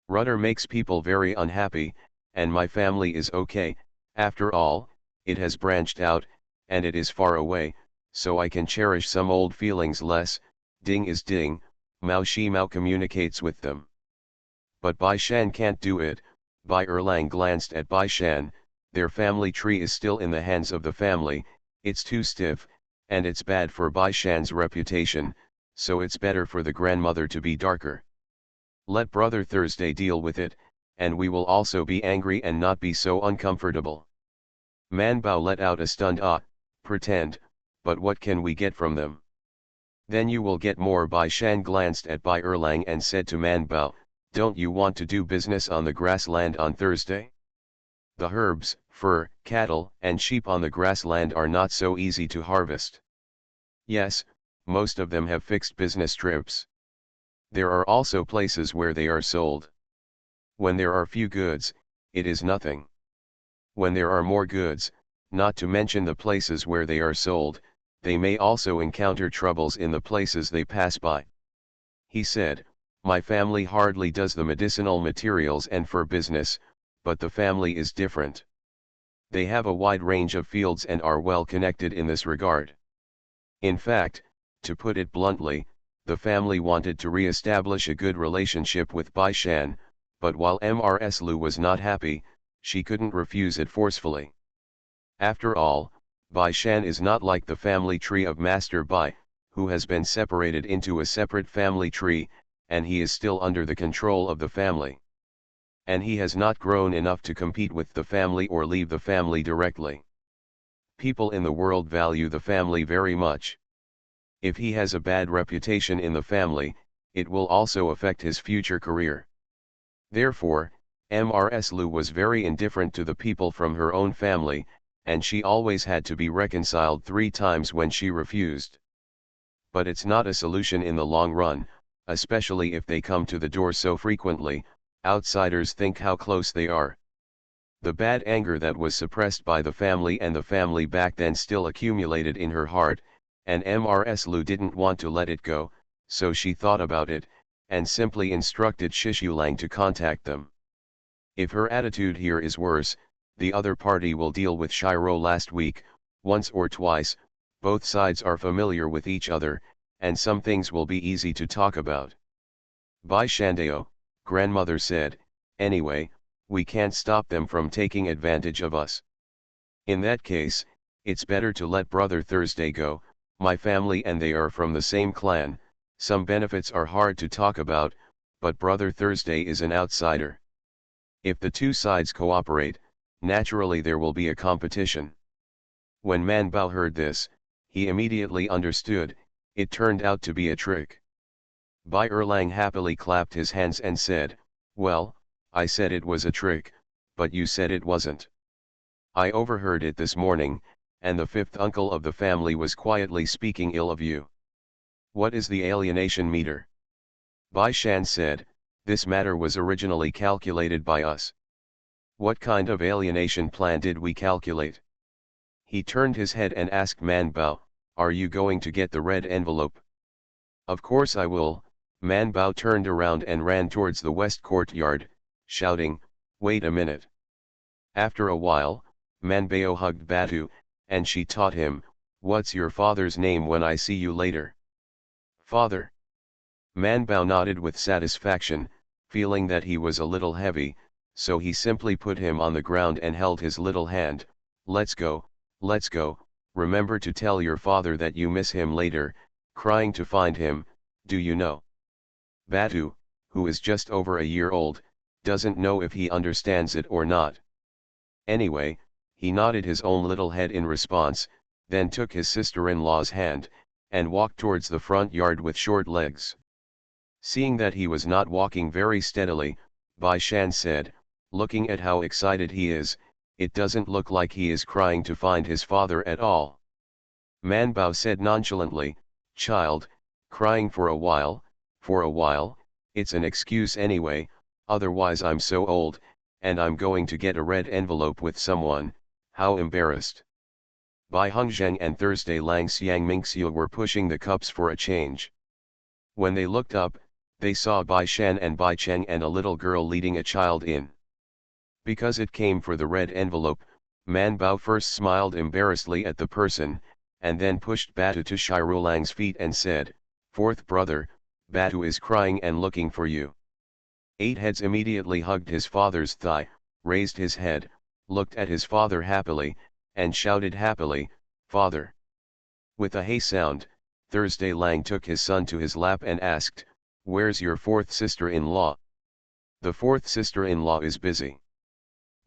Rudder makes people very unhappy, and my family is okay, after all, it has branched out, and it is far away, so I can cherish some old feelings less. Ding is ding, Mao Shi Mao communicates with them. But Bai Shan can't do it. Bai Erlang glanced at Bai Shan, their family tree is still in the hands of the family, it's too stiff, and it's bad for Bai Shan's reputation, so it's better for the grandmother to be darker. Let Brother Thursday deal with it, and we will also be angry and not be so uncomfortable. Man Bao let out a stunned ah, pretend, but what can we get from them? Then you will get more. Bai Shan glanced at Bai Erlang and said to Man Bao, don't you want to do business on the grassland on Thursday? The herbs, fur, cattle, and sheep on the grassland are not so easy to harvest. Yes, most of them have fixed business trips. There are also places where they are sold. When there are few goods, it is nothing. When there are more goods, not to mention the places where they are sold, they may also encounter troubles in the places they pass by. He said, my family hardly does the medicinal materials and fur business, but the family is different. They have a wide range of fields and are well connected in this regard. In fact, to put it bluntly, the family wanted to re-establish a good relationship with Bai Shan, but while Mrs. Lu was not happy, she couldn't refuse it forcefully. After all, Bai Shan is not like the family tree of Master Bai, who has been separated into a separate family tree, and he is still under the control of the family. and he has not grown enough to compete with the family or leave the family directly. People in the world value the family very much. If he has a bad reputation in the family, it will also affect his future career. Therefore, Mrs. Lu was very indifferent to the people from her own family, and she always had to be reconciled 3 times when she refused. But it's not a solution in the long run, especially if they come to the door so frequently. Outsiders think how close they are. The bad anger that was suppressed by the family and the family back then still accumulated in her heart, and Mrs. Lu didn't want to let it go, so she thought about it, and simply instructed Shishulang to contact them. If her attitude here is worse, the other party will deal with Shiro last week, once or twice. Both sides are familiar with each other, and some things will be easy to talk about. Bai Shandao, grandmother said, anyway, we can't stop them from taking advantage of us. In that case, it's better to let Brother Thursday go. My family and they are from the same clan. Some benefits are hard to talk about, but Brother Thursday is an outsider. If the 2 sides cooperate, naturally there will be a competition. When Man Bao heard this, he immediately understood. It turned out to be a trick. Bai Erlang happily clapped his hands and said, well, I said it was a trick, but you said it wasn't. I overheard it this morning, and the 5th uncle of the family was quietly speaking ill of you. What is the alienation meter? Bai Shan said, this matter was originally calculated by us. What kind of alienation plan did we calculate? He turned his head and asked Man Bao, are you going to get the red envelope? Of course I will. Man Bao turned around and ran towards the west courtyard, shouting, wait a minute. After a while, Man Bao hugged Batu, and she taught him, what's your father's name when I see you later? Father. Man Bao nodded with satisfaction, feeling that he was a little heavy, so he simply put him on the ground and held his little hand. Let's go, remember to tell your father that you miss him later, crying to find him, do you know? Batu, who is just over a year old, doesn't know if he understands it or not. Anyway, he nodded his own little head in response, then took his sister-in-law's hand, and walked towards the front yard with short legs. Seeing that he was not walking very steadily, Bai Shan said, looking at how excited he is, it doesn't look like he is crying to find his father at all. Man Bao said nonchalantly, child, crying for a while, it's an excuse anyway, otherwise I'm so old, and I'm going to get a red envelope with someone, how embarrassed. Bai Hongzheng and Thursday Lang Xiang Mingxiu were pushing the cups for a change. When they looked up, they saw Bai Shan and Bai Cheng and a little girl leading a child in. Because it came for the red envelope, Man Bao first smiled embarrassedly at the person, and then pushed Batu to Shirulang's feet and said, 4th brother, Batu is crying and looking for you. 8 Heads immediately hugged his father's thigh, raised his head, looked at his father happily, and shouted happily, Father. With a hey sound, Thursday Lang took his son to his lap and asked, where's your 4th sister-in-law? The 4th sister-in-law is busy.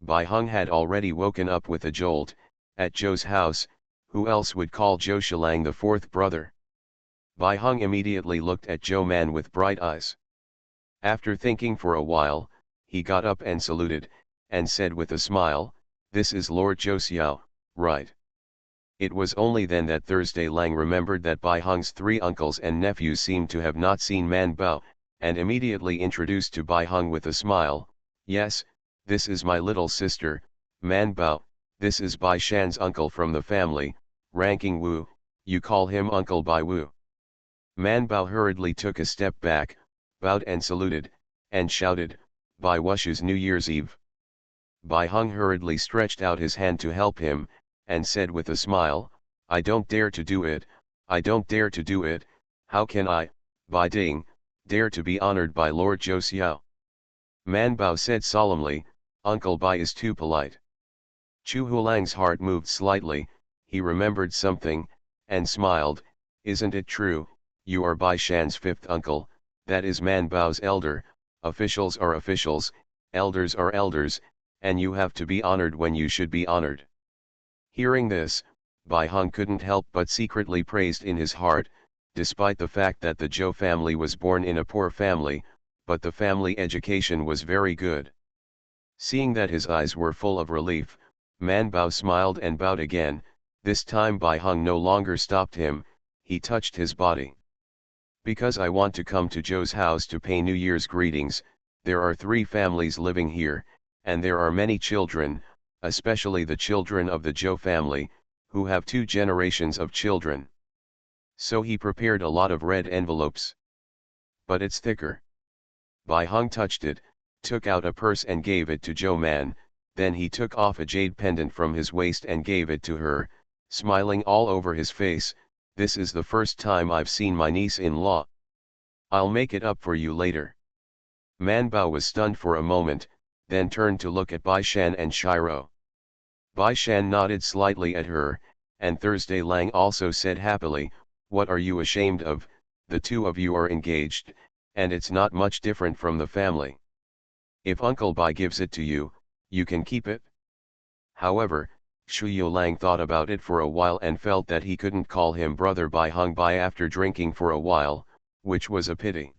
Bai Hung had already woken up with a jolt. At Zhou's house, who else would call Zhou Shilang the 4th brother? Bai Hung immediately looked at Zhou Man with bright eyes. After thinking for a while, he got up and saluted, and said with a smile, this is Lord Zhou Xiao, right? It was only then that Thursday Lang remembered that Bai Hung's 3 uncles and nephews seemed to have not seen Man Bao, and immediately introduced to Bai Hung with a smile, yes, this is my little sister, Man Bao, this is Bai Shan's uncle from the family, ranking Wu, you call him Uncle Bai Wu. Man Bao hurriedly took a step back, bowed and saluted, and shouted, Bai Wushu's New Year's Eve. Bai Hung hurriedly stretched out his hand to help him, and said with a smile, I don't dare to do it, how can I, Bai Ding, dare to be honored by Lord Zhou Xiao? Man Bao said solemnly, Uncle Bai is too polite. Chu Hulang's heart moved slightly, he remembered something, and smiled, isn't it true, you are Bai Shan's 5th uncle, that is Man Bao's elder, officials are officials, elders are elders, and you have to be honored when you should be honored. Hearing this, Bai Hung couldn't help but secretly praised in his heart, despite the fact that the Zhou family was born in a poor family, but the family education was very good. Seeing that his eyes were full of relief, Man Bao smiled and bowed again. This time Bai Hung no longer stopped him, he touched his body. Because I want to come to Zhou's house to pay New Year's greetings, there are 3 families living here, and there are many children, especially the children of the Zhou family, who have 2 generations of children. So he prepared a lot of red envelopes. But it's thicker. Bai Hung touched it, took out a purse and gave it to Zhou Man, then he took off a jade pendant from his waist and gave it to her, smiling all over his face. This is the first time I've seen my niece-in-law. I'll make it up for you later. Man Bao was stunned for a moment, then turned to look at Bai Shan and Shiro. Bai Shan nodded slightly at her, and Thursday Lang also said happily, "What are you ashamed of? The 2 of you are engaged, and it's not much different from the family. If Uncle Bai gives it to you, you can keep it." However, Shuyo Lang thought about it for a while and felt that he couldn't call him brother Bai Hung Bai after drinking for a while, which was a pity.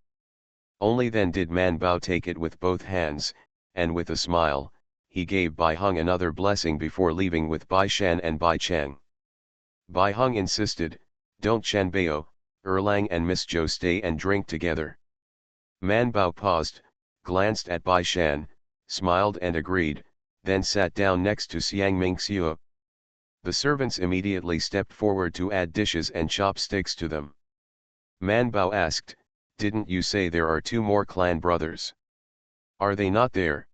Only then did Man Bao take it with both hands, and with a smile, he gave Bai Hung another blessing before leaving with Bai Shan and Bai Cheng. Bai Hung insisted, "Don't Shanbao, Erlang and Miss Zhou stay and drink together." Man Bao paused, glanced at Bai Shan, smiled and agreed, then sat down next to Xiang Mingxiu. The servants immediately stepped forward to add dishes and chopsticks to them. Man Bao asked, "Didn't you say there are 2 more clan brothers? Are they not there?"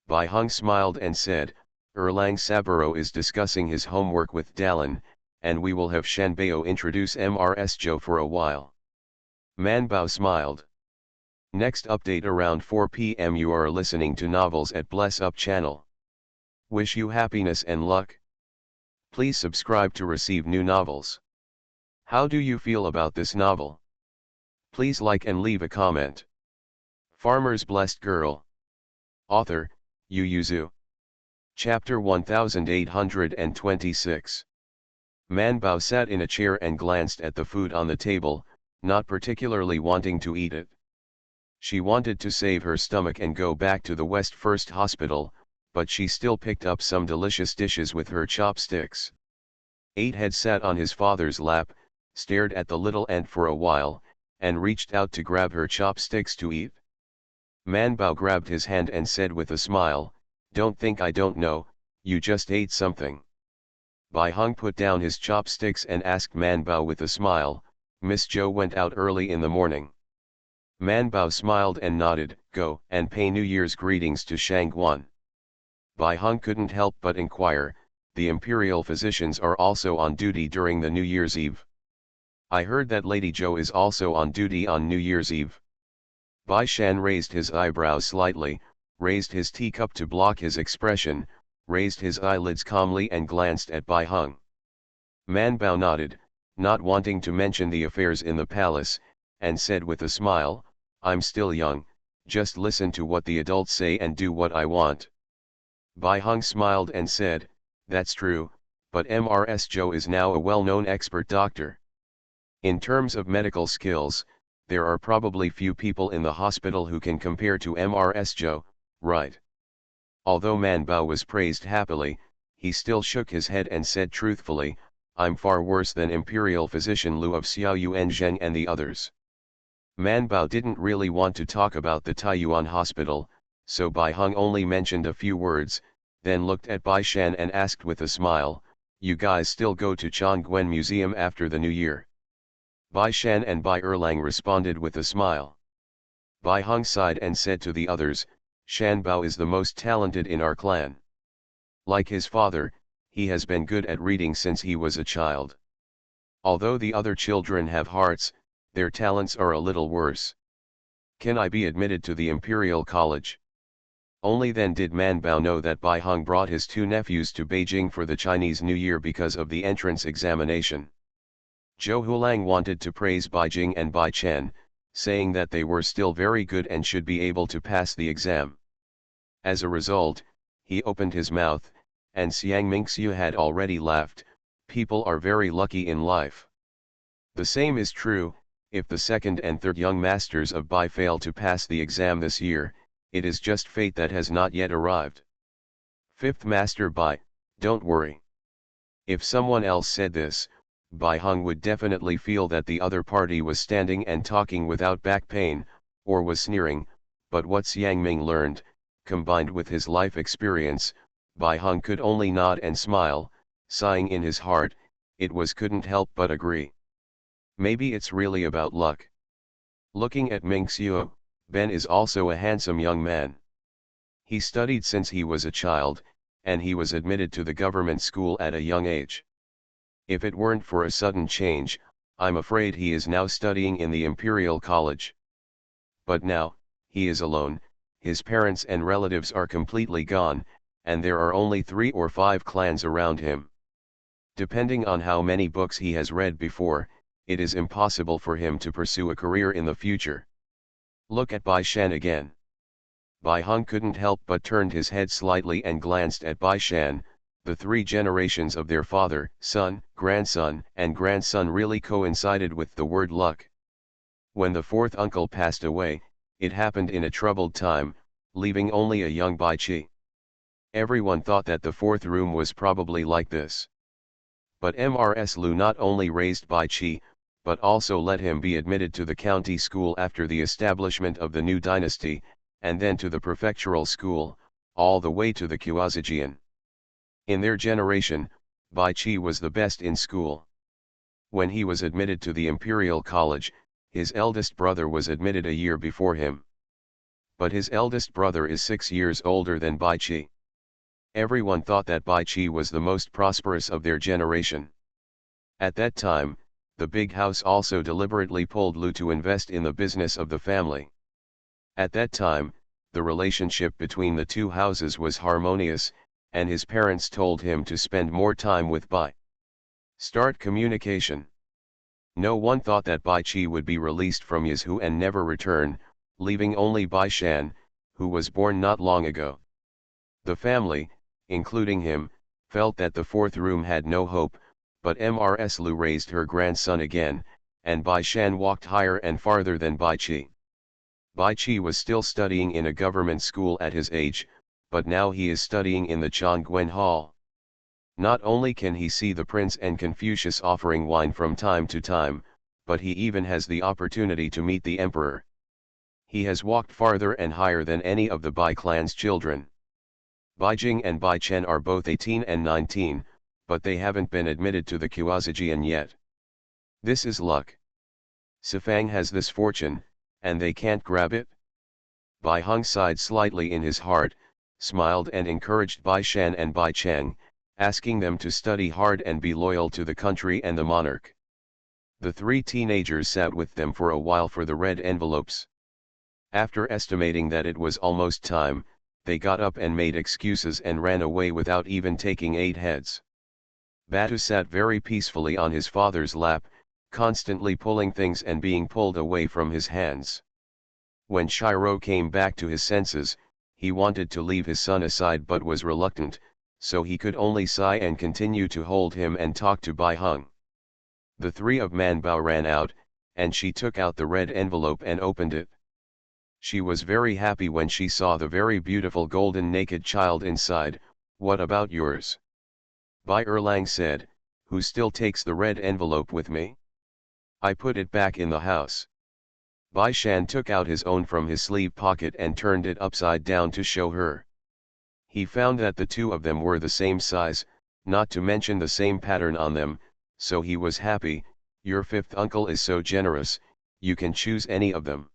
Bai Hung smiled and said, "Erlang Saburo is discussing his homework with Dalan, and we will have Shanbao introduce Mrs. Zhou for a while." Man Bao smiled. Next update around 4 p.m. You are listening to Novels at Bless Up channel. Wish you happiness and luck. Please subscribe to receive new novels. How do you feel about this novel? Please like and leave a comment. Farmer's Blessed Girl. Author, Yu Yuzu. Chapter 1826. Man Bao sat in a chair and glanced at the food on the table, not particularly wanting to eat it. She wanted to save her stomach and go back to the West First Hospital, but she still picked up some delicious dishes with her chopsticks. Eight had sat on his father's lap, stared at the little ant for a while, and reached out to grab her chopsticks to eat. Man Bao grabbed his hand and said with a smile, "Don't think I don't know, you just ate something." Bai Hung put down his chopsticks and asked Man Bao with a smile, "Miss Zhou went out early in the morning." Man Bao smiled and nodded, "Go and pay New Year's greetings to Shangguan." Bai Hung couldn't help but inquire, "The imperial physicians are also on duty during the New Year's Eve? I heard that Lady Zhou is also on duty on New Year's Eve." Bai Shan raised his eyebrows slightly, raised his teacup to block his expression, raised his eyelids calmly and glanced at Bai Hung. Man Bao nodded, not wanting to mention the affairs in the palace, and said with a smile, "I'm still young, just listen to what the adults say and do what I want." Bai Hung smiled and said, "That's true, but Mrs. Zhou is now a well-known expert doctor. In terms of medical skills, there are probably few people in the hospital who can compare to Mrs. Zhou, right?" Although Man Bao was praised happily, he still shook his head and said truthfully, "I'm far worse than Imperial Physician Lu of Xiao Yuan Zheng and the others." Man Bao didn't really want to talk about the Taiyuan hospital, so Bai Hung only mentioned a few words, then looked at Bai Shan and asked with a smile, "You guys still go to Chongguan Museum after the New Year?" Bai Shan and Bai Erlang responded with a smile. Bai Hung sighed and said to the others, "Shan Bao is the most talented in our clan. Like his father, he has been good at reading since he was a child. Although the other children have hearts, their talents are a little worse. Can I be admitted to the Imperial College?" Only then did Man Bao know that Bai Hung brought his 2 nephews to Beijing for the Chinese New Year because of the entrance examination. Zhou Hulang wanted to praise Bai Jing and Bai Chen, saying that they were still very good and should be able to pass the exam. As a result, he opened his mouth, and Xiang Mingxiu had already laughed. People are very lucky in life. The same is true, if the second and third young masters of Bai fail to pass the exam this year, it is just fate that has not yet arrived. Fifth Master Bai, don't worry. If someone else said this, Bai Heng would definitely feel that the other party was standing and talking without back pain, or was sneering, but what Xiang Ming learned, combined with his life experience, Bai Heng could only nod and smile, sighing in his heart, couldn't help but agree. Maybe it's really about luck. Looking at Mingxiu, Ben is also a handsome young man. He studied since he was a child, and he was admitted to the government school at a young age. If it weren't for a sudden change, I'm afraid he is now studying in the Imperial College. But now, he is alone, his parents and relatives are completely gone, and there are only 3 or 5 clans around him. Depending on how many books he has read before, it is impossible for him to pursue a career in the future. Look at Bai Shan again. Bai Heng couldn't help but turned his head slightly and glanced at Bai Shan. The 3 generations of their father, son, grandson, and grandson really coincided with the word luck. When the 4th uncle passed away, it happened in a troubled time, leaving only a young Bai Qi. Everyone thought that the 4th room was probably like this. But Mrs. Lu not only raised Bai Qi, but also let him be admitted to the county school after the establishment of the new dynasty, and then to the prefectural school, all the way to the Quazijian. In their generation, Bai Qi was the best in school. When he was admitted to the Imperial College, his eldest brother was admitted a year before him. But his eldest brother is 6 years older than Bai Qi. Everyone thought that Bai Qi was the most prosperous of their generation. At that time, the big house also deliberately pulled Lu to invest in the business of the family. At that time, the relationship between the 2 houses was harmonious, and his parents told him to spend more time with Bai. Start communication. No one thought that Bai Qi would be released from Yizhu and never return, leaving only Bai Shan, who was born not long ago. The family, including him, felt that the 4th room had no hope, but Mrs. Lu raised her grandson again, and Bai Shan walked higher and farther than Bai Qi. Bai Qi was still studying in a government school at his age, but now he is studying in the Chongguan Hall. Not only can he see the prince and Confucius offering wine from time to time, but he even has the opportunity to meet the emperor. He has walked farther and higher than any of the Bai clan's children. Bai Jing and Bai Chen are both 18 and 19, but they haven't been admitted to the Quazijian yet. This is luck. Sifang has this fortune, and they can't grab it? Bai Heng sighed slightly in his heart, smiled and encouraged Bai Shan and Bai Cheng, asking them to study hard and be loyal to the country and the monarch. The 3 teenagers sat with them for a while for the red envelopes. After estimating that it was almost time, they got up and made excuses and ran away without even taking 8 heads. Batu sat very peacefully on his father's lap, constantly pulling things and being pulled away from his hands. When Shiro came back to his senses, he wanted to leave his son aside but was reluctant, so he could only sigh and continue to hold him and talk to Bai Heng. The 3 of Manbao ran out, and she took out the red envelope and opened it. She was very happy when she saw the very beautiful golden naked child inside. What about yours? Bai Erlang said, who still takes the red envelope with me? I put it back in the house. Bai Shan took out his own from his sleeve pocket and turned it upside down to show her. He found that the 2 of them were the same size, not to mention the same pattern on them, so he was happy. Your 5th uncle is so generous, you can choose any of them.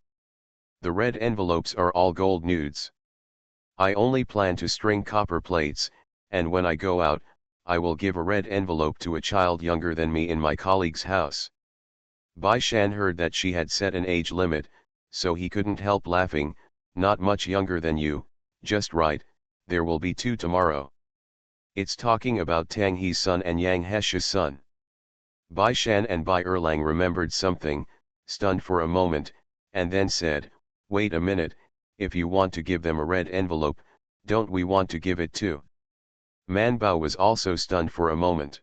The red envelopes are all gold nudes. I only plan to string copper plates, and when I go out, I will give a red envelope to a child younger than me in my colleague's house. Bai Shan heard that she had set an age limit, so he couldn't help laughing. Not much younger than you, just right, there will be 2 tomorrow. It's talking about Tang He's son and Yang Hesh's son. Bai Shan and Bai Erlang remembered something, stunned for a moment, and then said, wait a minute, if you want to give them a red envelope, Don't we want to give it too? Man Bao was also stunned for a moment.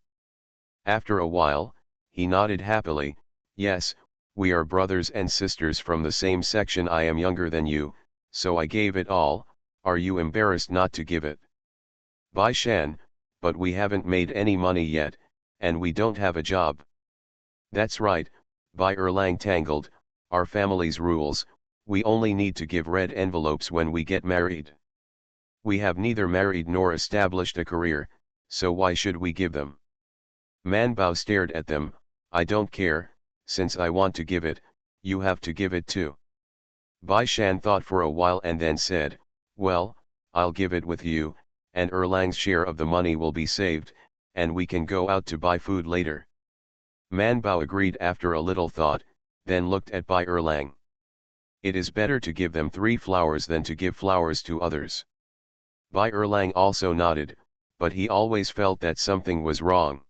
After a while, he nodded happily, yes, we are brothers and sisters from the same section. I am younger than you, so I gave it all. Are you embarrassed not to give it? Bai Shan, but we haven't made any money yet, and we don't have a job. That's right, Bai Erlang tangled, our family's rules, we only need to give red envelopes when we get married. We have neither married nor established a career, so why should we give them? Man Bao stared at them, I don't care, since I want to give it, you have to give it too. Bai Shan thought for a while and then said, well, I'll give it with you, and Erlang's share of the money will be saved, and we can go out to buy food later. Man Bao agreed after a little thought, then looked at Bai Erlang. It is better to give them 3 flowers than to give flowers to others. Bai Erlang also nodded, but he always felt that something was wrong.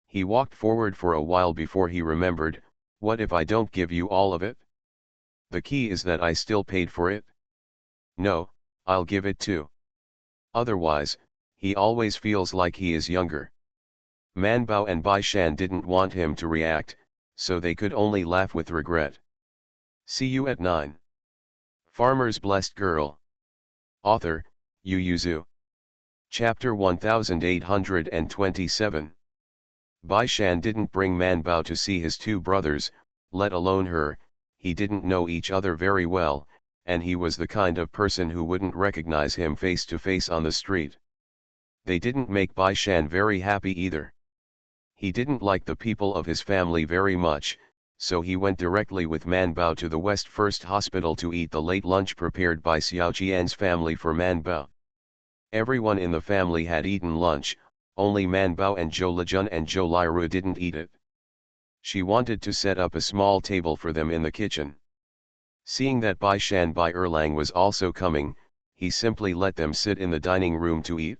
He walked forward for a while before he remembered, what if I don't give you all of it? The key is that I still paid for it. No, I'll give it too. Otherwise, he always feels like he is younger. Man Bao and Bai Shan didn't want him to react, so they could only laugh with regret. See you at 9. Farmer's Blessed Girl. Author, Yu Yuzu. Chapter 1827. Bai Shan didn't bring Man Bao to see his 2 brothers, let alone her. He didn't know each other very well, and he was the kind of person who wouldn't recognize him face to face on the street. They didn't make Bai Shan very happy either. He didn't like the people of his family very much, so he went directly with Man Bao to the West First Hospital to eat the late lunch prepared by Xiao Jian's family for Man Bao. Everyone in the family had eaten lunch, only Man Bao and Zhou Lejun and Zhou Liru didn't eat it. She wanted to set up a small table for them in the kitchen. Seeing that Bai Shan Bai Erlang was also coming, he simply let them sit in the dining room to eat.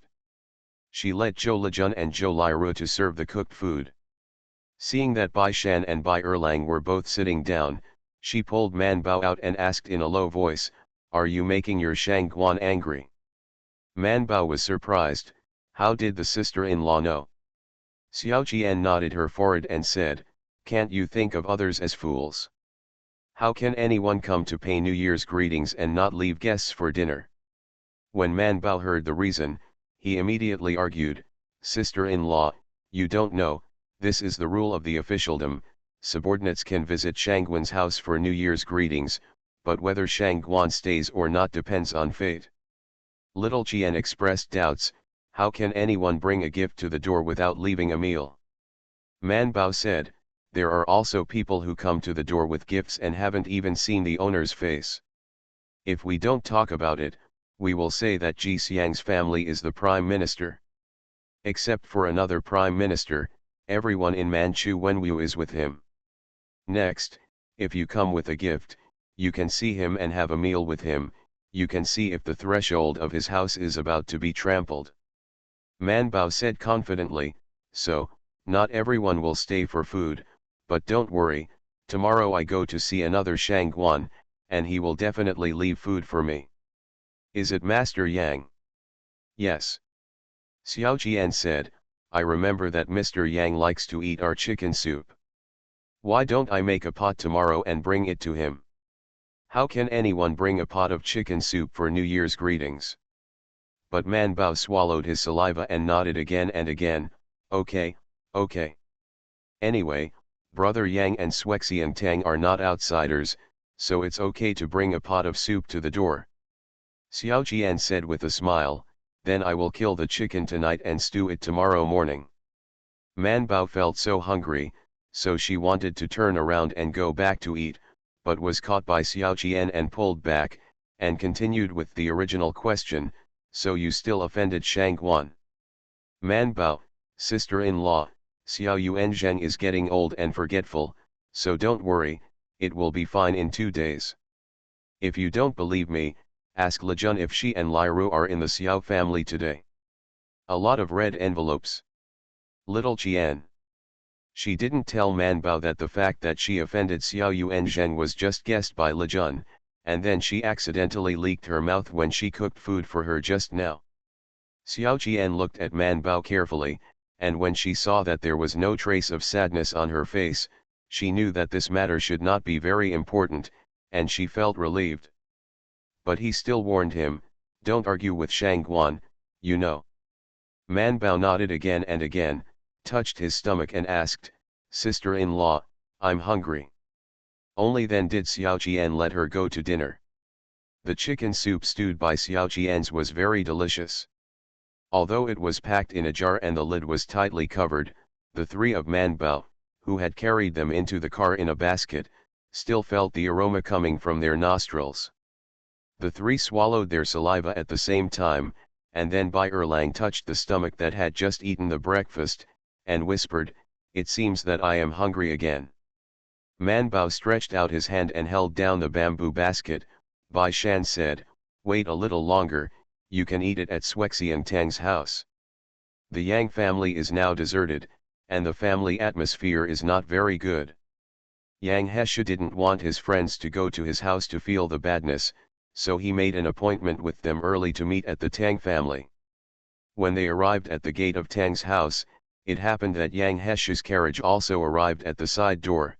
She let Zhou Lejun and Zhou Liru to serve the cooked food. Seeing that Bai Shan and Bai Erlang were both sitting down, she pulled Man Bao out and asked in a low voice, are you making your Shang Guan angry? Man Bao was surprised, how did the sister-in-law know? Xiao Jian nodded her forehead and said, can't you think of others as fools? How can anyone come to pay New Year's greetings and not leave guests for dinner? When Man Bao heard the reason, he immediately argued, sister-in-law, you don't know, this is the rule of the officialdom, subordinates can visit Shangguan's house for New Year's greetings, but whether Shangguan stays or not depends on fate. Little Jian expressed doubts, how can anyone bring a gift to the door without leaving a meal? Man Bao said, there are also people who come to the door with gifts and haven't even seen the owner's face. If we don't talk about it, we will say that Ji Xiang's family is the prime minister. Except for another prime minister, everyone in Manchu Wenwu is with him. Next, if you come with a gift, you can see him and have a meal with him, you can see if the threshold of his house is about to be trampled. Man Bao said confidently, so, not everyone will stay for food, but don't worry, tomorrow I go to see another Shangguan, and he will definitely leave food for me. Is it Master Yang? Yes. Xiao Jian said, I remember that Mr. Yang likes to eat our chicken soup. Why don't I make a pot tomorrow and bring it to him? How can anyone bring a pot of chicken soup for New Year's greetings? But Man Bao swallowed his saliva and nodded again and again, okay, okay. Anyway, Brother Yang and Swexian Tang are not outsiders, so it's okay to bring a pot of soup to the door. Xiao Jian said with a smile, then I will kill the chicken tonight and stew it tomorrow morning. Man Bao felt so hungry, so she wanted to turn around and go back to eat, but was caught by Xiao Jian and pulled back, and continued with the original question, so you still offended Shangguan? Man Bao, sister-in-law, Xiao Yuanzheng is getting old and forgetful, so don't worry, it will be fine in 2 days. If you don't believe me, ask Lejun if she and Liru are in the Xiao family today. A lot of red envelopes. Little Qian. She didn't tell Man Bao that the fact that she offended Xiao Yuanzheng was just guessed by Lejun, and then she accidentally leaked her mouth when she cooked food for her just now. Xiao Qian looked at Man Bao carefully, and when she saw that there was no trace of sadness on her face, she knew that this matter should not be very important, and she felt relieved. But he still warned him, "Don't argue with Shangguan, you know." Man Bao nodded again and again, touched his stomach and asked, "Sister-in-law, I'm hungry." Only then did Xiao Qian let her go to dinner. The chicken soup stewed by Xiao Qian's was very delicious. Although it was packed in a jar and the lid was tightly covered, the three of Man Bao, who had carried them into the car in a basket, still felt the aroma coming from their nostrils. The three swallowed their saliva at the same time, and then Bai Erlang touched the stomach that had just eaten the breakfast, and whispered, "It seems that I am hungry again." Man Bao stretched out his hand and held down the bamboo basket. Bai Shan said, "Wait a little longer, you can eat it at Shuexiang Tang's house. The Yang family is now deserted, and the family atmosphere is not very good." Yang Heshe didn't want his friends to go to his house to feel the badness, so he made an appointment with them early to meet at the Tang family. When they arrived at the gate of Tang's house, it happened that Yang Heshe's carriage also arrived at the side door.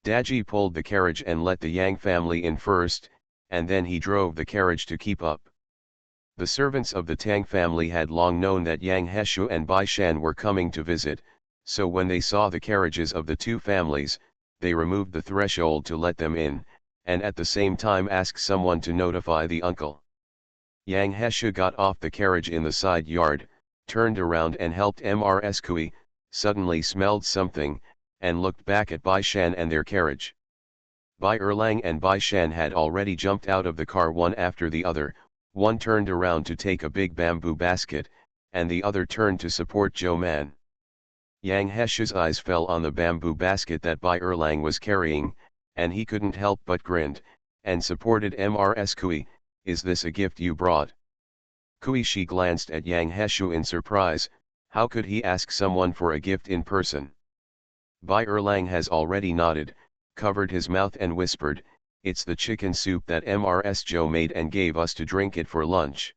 Daji pulled the carriage and let the Yang family in first, and then he drove the carriage to keep up. The servants of the Tang family had long known that Yang Heshe and Bai Shan were coming to visit, so when they saw the carriages of the two families, they removed the threshold to let them in, and at the same time asked someone to notify the uncle. Yang Heshe got off the carriage in the side yard, turned around and helped Mrs. Kui, suddenly smelled something, and looked back at Bai Shan and their carriage. Bai Erlang and Bai Shan had already jumped out of the car one after the other. One turned around to take a big bamboo basket, and the other turned to support Zhou Man. Yang Heshe's eyes fell on the bamboo basket that Bai Erlang was carrying, and he couldn't help but grinned, and supported Mrs. Kui, "Is this a gift you brought?" Kui she glanced at Yang Heshe in surprise. How could he ask someone for a gift in person? Bai Erlang has already nodded, covered his mouth and whispered, "It's the chicken soup that Mrs. Zhou made and gave us to drink it for lunch."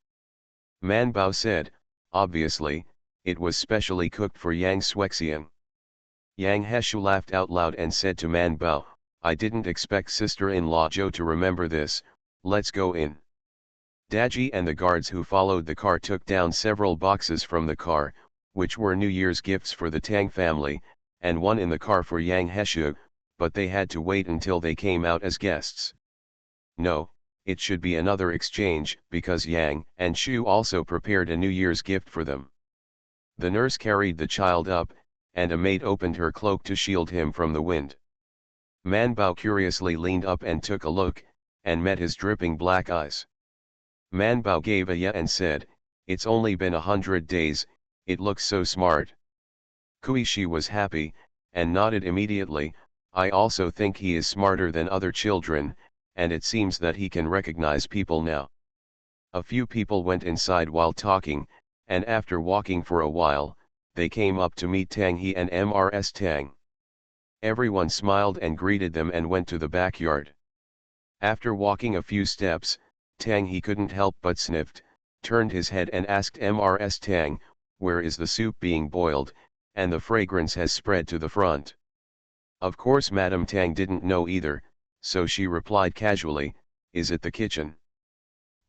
Man Bao said, "Obviously, it was specially cooked for Yang Shuexiang." Yang Heshe laughed out loud and said to Man Bao, "I didn't expect sister-in-law Zhou to remember this, let's go in." Daji and the guards who followed the car took down several boxes from the car, which were New Year's gifts for the Tang family, and one in the car for Yang Heshe, but they had to wait until they came out as guests. No, it should be another exchange, because Yang and Shu also prepared a New Year's gift for them. The nurse carried the child up, and a maid opened her cloak to shield him from the wind. Man Bao curiously leaned up and took a look, and met his dripping black eyes. Man Bao gave a yeah and said, "It's only been 100 days, it looks so smart." Kui Shi was happy, and nodded immediately, "I also think he is smarter than other children, and it seems that he can recognize people now." A few people went inside while talking, and after walking for a while, they came up to meet Tang He and Mrs. Tang. Everyone smiled and greeted them and went to the backyard. After walking a few steps, Tang He couldn't help but sniffed, turned his head and asked Mrs. Tang, "Where is the soup being boiled, and the fragrance has spread to the front?" Of course Madame Tang didn't know either, so she replied casually, "Is it the kitchen?"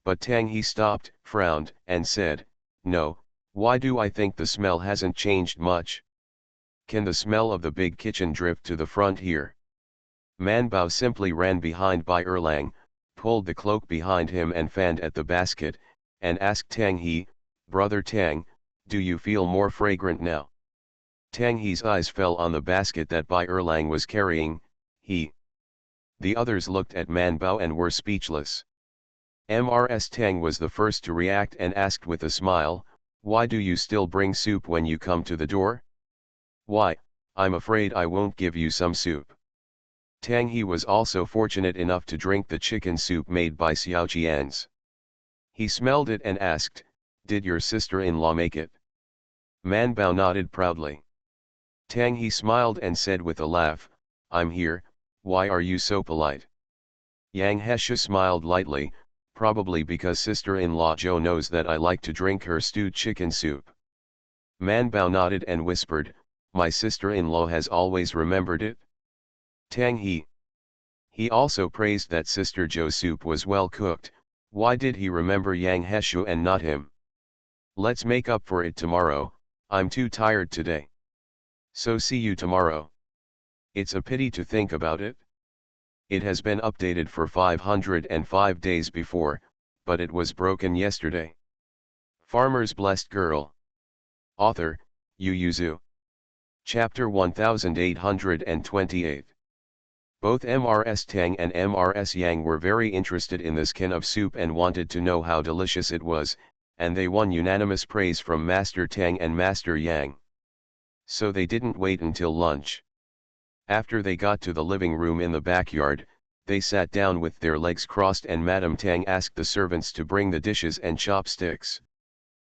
But Tang He stopped, frowned, and said, "No, why do I think the smell hasn't changed much? Can the smell of the big kitchen drift to the front here?" Man Bao simply ran behind Bai Erlang, pulled the cloak behind him and fanned at the basket, and asked Tang He, "Brother Tang, do you feel more fragrant now?" Tang He's eyes fell on the basket that Bai Erlang was carrying. The others looked at Man Bao and were speechless. Mrs. Tang was the first to react and asked with a smile, "Why do you still bring soup when you come to the door?" "Why, I'm afraid I won't give you some soup." Tang He was also fortunate enough to drink the chicken soup made by Xiao Qian's. He smelled it and asked, "Did your sister-in-law make it?" Man Bao nodded proudly. Tang He smiled and said with a laugh, "I'm here, why are you so polite?" Yang Hesha smiled lightly, probably because sister-in-law Zhou knows that I like to drink her stewed chicken soup. Man Bao nodded and whispered, my sister-in-law has always remembered it. Tang He. He also praised that Sister Zhou's soup was well cooked. Why did he remember Yang Heshu and not him? Let's make up for it tomorrow, I'm too tired today. So see you tomorrow. It's a pity to think about it. It has been updated for 505 days before, but it was broken yesterday. Farmer's Blessed Girl. Author, Yu Yuzu. Chapter 1828. Both Mrs. Tang and Mrs. Yang were very interested in this can of soup and wanted to know how delicious it was, and they won unanimous praise from Master Tang and Master Yang. So they didn't wait until lunch. After they got to the living room in the backyard, they sat down with their legs crossed and Madame Tang asked the servants to bring the dishes and chopsticks.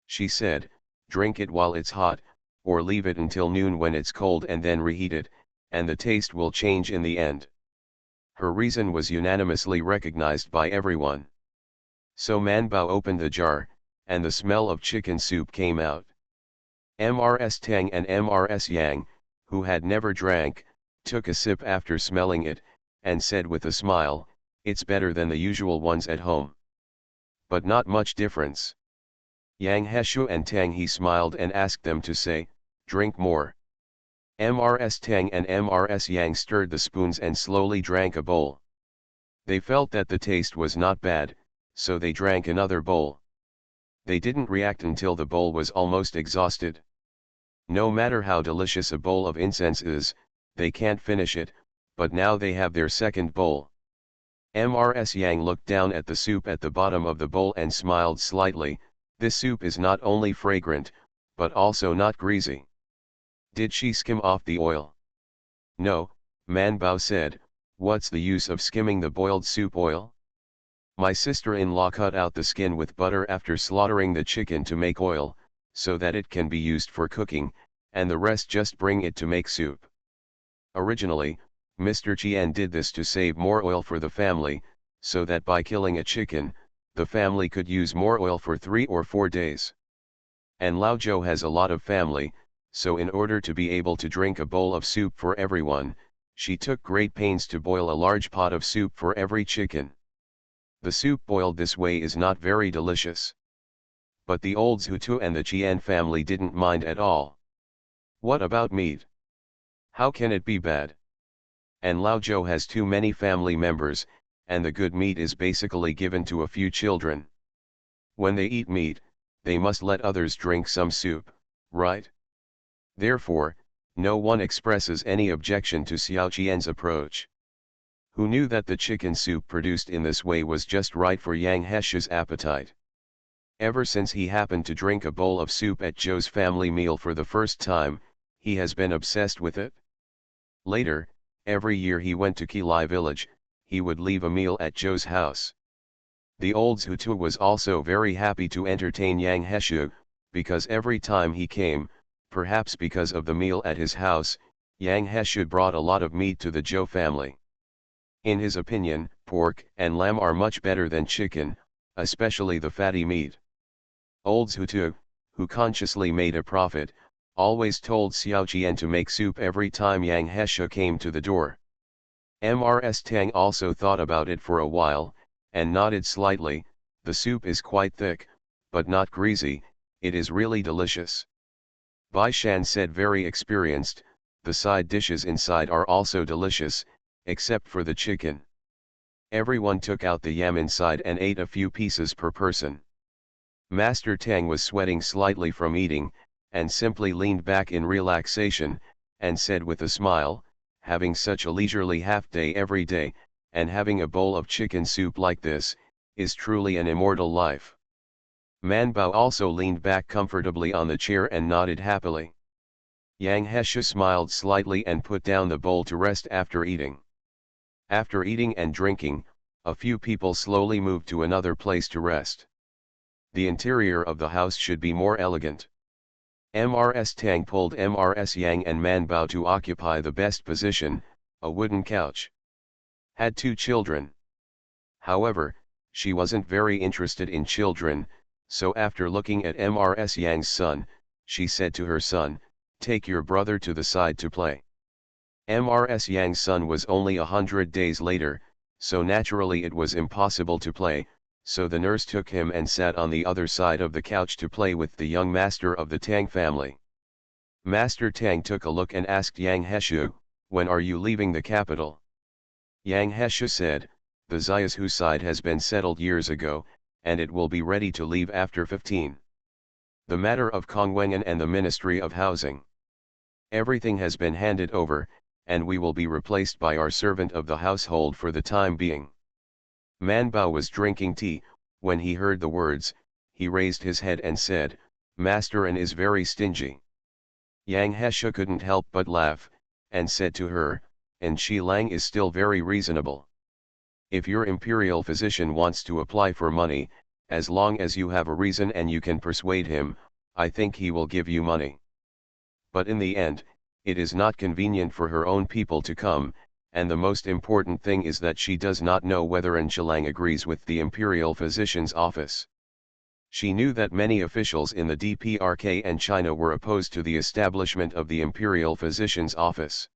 She said, drink it while it's hot, or leave it until noon when it's cold and then reheat it, and the taste will change in the end. Her reason was unanimously recognized by everyone. So Man Bao opened the jar, and the smell of chicken soup came out. Mrs. Tang and Mrs. Yang, who had never drank, took a sip after smelling it, and said with a smile, it's better than the usual ones at home. But not much difference. Yang Heshu and Tang He smiled and asked them to say, drink more. Mrs. Tang and Mrs. Yang stirred the spoons and slowly drank a bowl. They felt that the taste was not bad, so they drank another bowl. They didn't react until the bowl was almost exhausted. No matter how delicious a bowl of incense is, they can't finish it, but now they have their second bowl. Mrs. Yang looked down at the soup at the bottom of the bowl and smiled slightly, this soup is not only fragrant, but also not greasy. Did she skim off the oil? No, Man Bao said, what's the use of skimming the boiled soup oil? My sister-in-law cut out the skin with butter after slaughtering the chicken to make oil, so that it can be used for cooking, and the rest just bring it to make soup. Originally, Mr. Qian did this to save more oil for the family, so that by killing a chicken, the family could use more oil for 3 or 4 days. And Lao Zhou has a lot of family, so in order to be able to drink a bowl of soup for everyone, she took great pains to boil a large pot of soup for every chicken. The soup boiled this way is not very delicious. But the old Zhutu and the Qian family didn't mind at all. What about meat? How can it be bad? And Lao Zhou has too many family members, and the good meat is basically given to a few children. When they eat meat, they must let others drink some soup, right? Therefore, no one expresses any objection to Xiao Qian's approach. Who knew that the chicken soup produced in this way was just right for Yang Heshu's appetite. Ever since he happened to drink a bowl of soup at Zhou's family meal for the first time, he has been obsessed with it. Later, every year he went to Qilai village, he would leave a meal at Zhou's house. The old Zhutu was also very happy to entertain Yang Heshu, because every time he came, perhaps because of the meal at his house, Yang Heshu brought a lot of meat to the Zhou family. In his opinion, pork and lamb are much better than chicken, especially the fatty meat. Old Zhutu, who consciously made a profit, always told Xiao Qian to make soup every time Yang Heshu came to the door. Mrs. Tang also thought about it for a while, and nodded slightly, the soup is quite thick, but not greasy, it is really delicious. Bai Shan said very experienced, the side dishes inside are also delicious, except for the chicken. Everyone took out the yam inside and ate a few pieces per person. Master Tang was sweating slightly from eating, and simply leaned back in relaxation, and said with a smile, having such a leisurely half-day every day, and having a bowl of chicken soup like this, is truly an immortal life. Man Bao also leaned back comfortably on the chair and nodded happily. Yang Heshu smiled slightly and put down the bowl to rest after eating. After eating and drinking, a few people slowly moved to another place to rest. The interior of the house should be more elegant. Mrs. Tang pulled Mrs. Yang and Man Bao to occupy the best position, a wooden couch. Had 2 children. However, she wasn't very interested in children, so after looking at Mrs. Yang's son, she said to her son, "Take your brother to the side to play." Mrs. Yang's son was only 100 days later, so naturally it was impossible to play, so the nurse took him and sat on the other side of the couch to play with the young master of the Tang family. Master Tang took a look and asked Yang Heshu, "When are you leaving the capital?" Yang Heshu said, "The Xiaohu side has been settled years ago, and it will be ready to leave after 15. The matter of Kongwengan and the Ministry of Housing. Everything has been handed over, and we will be replaced by our servant of the household for the time being." Man Bao was drinking tea. When he heard the words, he raised his head and said, "Master An is very stingy." Yang Hesha couldn't help but laugh, and said to her, "And Shi Lang is still very reasonable. If your imperial physician wants to apply for money, as long as you have a reason and you can persuade him, I think he will give you money. But in the end, it is not convenient for her own people to come, and the most important thing is that she does not know whether An Shilang agrees with the imperial physician's office." She knew that many officials in the DPRK and China were opposed to the establishment of the imperial physician's office.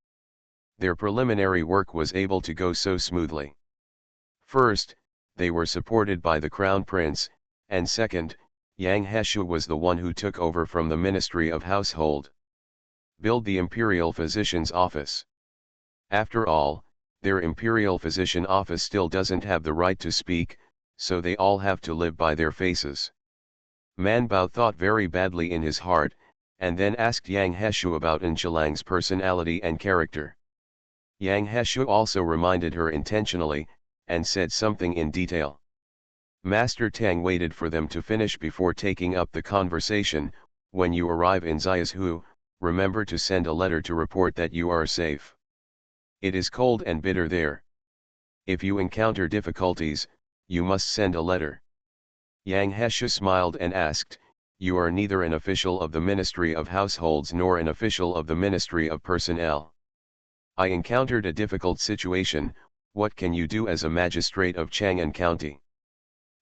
Their preliminary work was able to go so smoothly. First, they were supported by the Crown Prince, and second, Yang Heshu was the one who took over from the Ministry of Household. Build the imperial physician's office. After all, their imperial physician office still doesn't have the right to speak, so they all have to live by their faces. Man Bao thought very badly in his heart, and then asked Yang Heshu about An Shilang's personality and character. Yang Heshu also reminded her intentionally, and said something in detail. Master Tang waited for them to finish before taking up the conversation. "When you arrive in Xiaohu, remember to send a letter to report that you are safe. It is cold and bitter there. If you encounter difficulties, you must send a letter." Yang Hesha smiled and asked, "You are neither an official of the Ministry of Households nor an official of the Ministry of Personnel. I encountered a difficult situation. What can you do as a magistrate of Chang'an County?"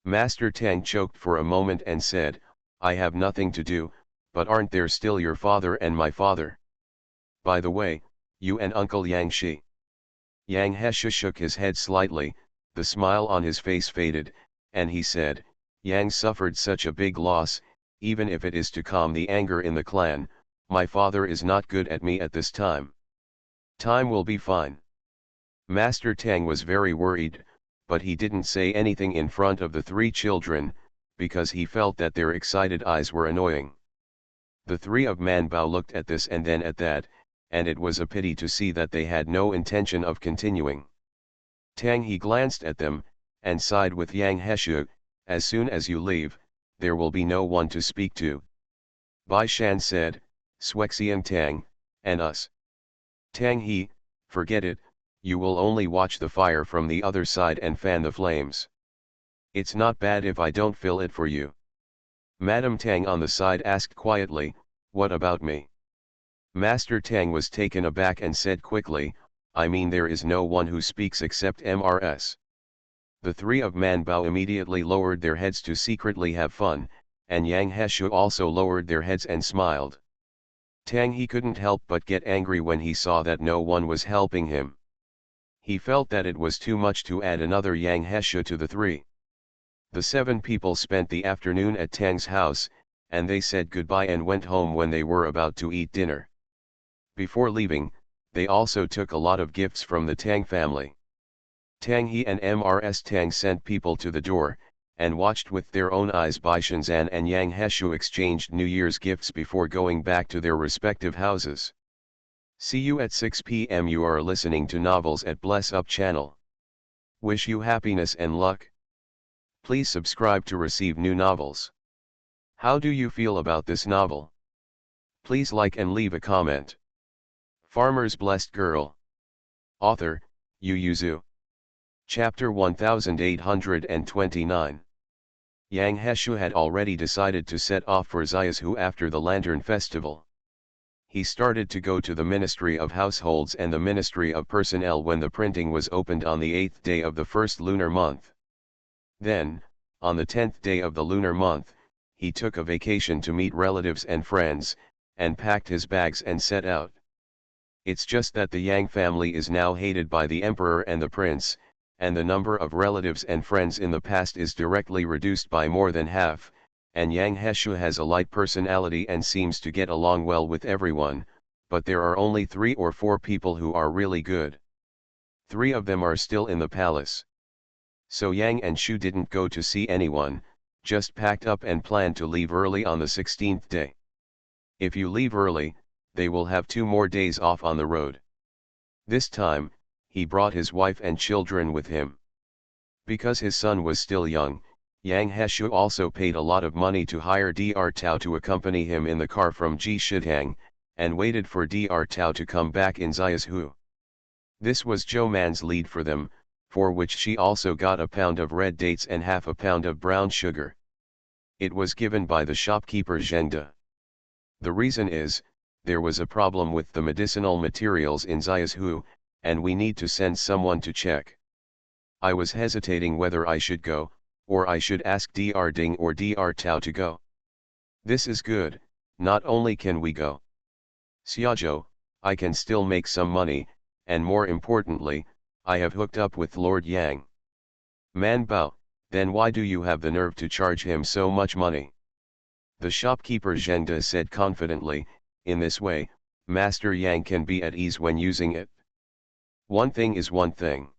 Master Tang choked for a moment and said, "I have nothing to do, but aren't there still your father and my father? By the way, you and Uncle Yang Shi." Yang Hesha shook his head slightly, the smile on his face faded, and he said, "Yang suffered such a big loss, even if it is to calm the anger in the clan, my father is not good at me at this time. Time will be fine." Master Tang was very worried, but he didn't say anything in front of the three children, because he felt that their excited eyes were annoying. The three of Man Bao looked at this and then at that, and it was a pity to see that they had no intention of continuing. Tang He glanced at them, and sighed with Yang Heshu, "As soon as you leave, there will be no one to speak to." Bai Shan said, "Shuexian Tang, and us." Tang He, "Forget it, you will only watch the fire from the other side and fan the flames. It's not bad if I don't fill it for you." Madame Tang on the side asked quietly, "What about me?" Master Tang was taken aback and said quickly, "I mean there is no one who speaks except Mrs." The three of Man Bao immediately lowered their heads to secretly have fun, and Yang Heshu also lowered their heads and smiled. Tang He couldn't help but get angry when he saw that no one was helping him. He felt that it was too much to add another Yang Heshu to the three. The 7 people spent the afternoon at Tang's house, and they said goodbye and went home when they were about to eat dinner. Before leaving, they also took a lot of gifts from the Tang family. Tang He and Mrs. Tang sent people to the door, and watched with their own eyes Bai Shenzan and Yang Heshu exchanged New Year's gifts before going back to their respective houses. See you at 6 p.m. You are listening to Novels at Bless Up channel. Wish you happiness and luck. Please subscribe to receive new novels. How do you feel about this novel? Please like and leave a comment. Farmer's Blessed Girl. Author, Yu Yuzu. Chapter 1829. Yang Heshu had already decided to set off for Xiaohu after the Lantern Festival. He started to go to the Ministry of Households and the Ministry of Personnel when the printing was opened on the 8th day of the first lunar month. Then, on the 10th day of the lunar month, he took a vacation to meet relatives and friends, and packed his bags and set out. It's just that the Yang family is now hated by the emperor and the prince, and the number of relatives and friends in the past is directly reduced by more than half, and Yang Heshu has a light personality and seems to get along well with everyone, but there are only 3 or 4 people who are really good. 3 of them are still in the palace. So Yang and Shu didn't go to see anyone, just packed up and planned to leave early on the 16th day. If you leave early, they will have 2 more days off on the road. This time, he brought his wife and children with him. Because his son was still young, Yang Heshu also paid a lot of money to hire Dr. Tao to accompany him in the car from Ji Shidhang, and waited for Dr. Tao to come back in Xiaohu. This was Zhou Man's lead for them, for which she also got a pound of red dates and half a pound of brown sugar. It was given by the shopkeeper Zhengde. The reason is, there was a problem with the medicinal materials in Xiaohu, and we need to send someone to check. I was hesitating whether I should go, or I should ask Dr. Ding or Dr. Tao to go. This is good, not only can we go. Xiaozhou, I can still make some money, and more importantly, I have hooked up with Lord Yang. Man Bao, then why do you have the nerve to charge him so much money? The shopkeeper Zhengde said confidently, in this way, Master Yang can be at ease when using it. One thing is one thing.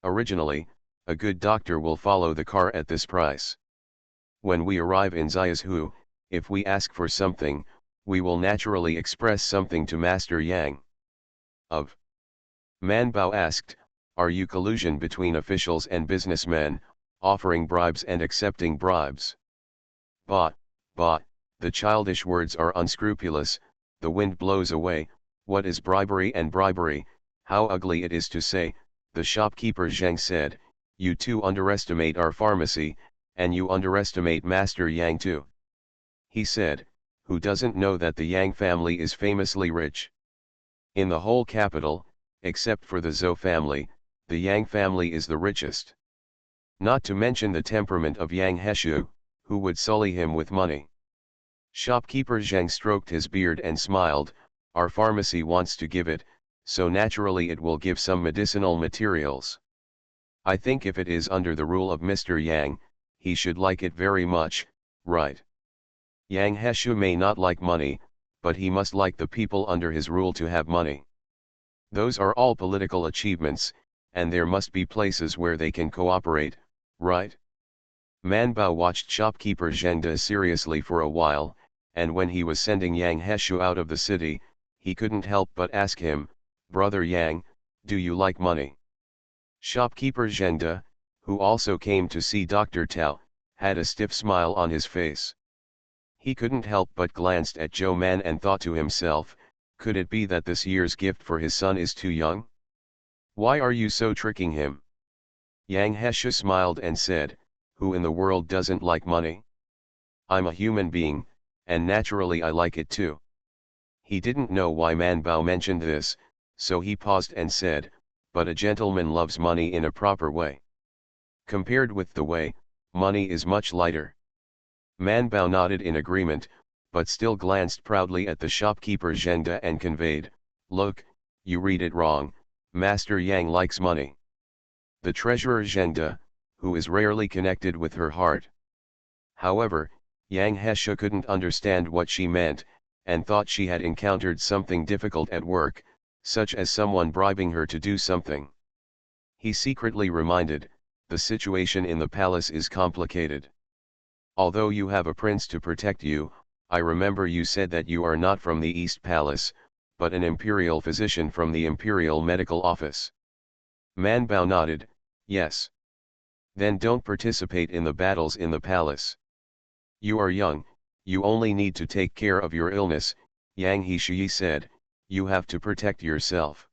Originally, a good doctor will follow the car at this price. When we arrive in Xiaohu, if we ask for something, we will naturally express something to Master Yang. Of. Man Bao asked, are you collusion between officials and businessmen, offering bribes and accepting bribes? Bah, the childish words are unscrupulous, the wind blows away, what is bribery and bribery, how ugly it is to say, the shopkeeper Zheng said, you too underestimate our pharmacy, and you underestimate Master Yang too. He said, who doesn't know that the Yang family is famously rich? In the whole capital, except for the Zhou family, the Yang family is the richest. Not to mention the temperament of Yang Heshu, who would sully him with money. Shopkeeper Zheng stroked his beard and smiled, our pharmacy wants to give it, so naturally it will give some medicinal materials. I think if it is under the rule of Mr. Yang, he should like it very much, right? Yang Heshu may not like money, but he must like the people under his rule to have money. Those are all political achievements, and there must be places where they can cooperate, right? Man Bao watched shopkeeper Zhengde seriously for a while, and when he was sending Yang Heshu out of the city, he couldn't help but ask him, Brother Yang, do you like money? Shopkeeper Zhengde, who also came to see Dr. Tao, had a stiff smile on his face. He couldn't help but glanced at Zhou Man and thought to himself, could it be that this year's gift for his son is too young? Why are you so tricking him? Yang Heshu smiled and said, who in the world doesn't like money? I'm a human being, and naturally I like it too. He didn't know why Man Bao mentioned this, so he paused and said, but a gentleman loves money in a proper way. Compared with the way, money is much lighter. Man Bao nodded in agreement, but still glanced proudly at the shopkeeper Zhengde and conveyed, look, you read it wrong, Master Yang likes money. The treasurer Zhengde, who is rarely connected with her heart. However, Yang Heshu couldn't understand what she meant, and thought she had encountered something difficult at work, such as someone bribing her to do something. He secretly reminded, the situation in the palace is complicated. Although you have a prince to protect you, I remember you said that you are not from the East Palace, but an imperial physician from the Imperial Medical Office. Man Bao nodded, yes. Then don't participate in the battles in the palace. You are young, you only need to take care of your illness, Yang Heshui said, you have to protect yourself.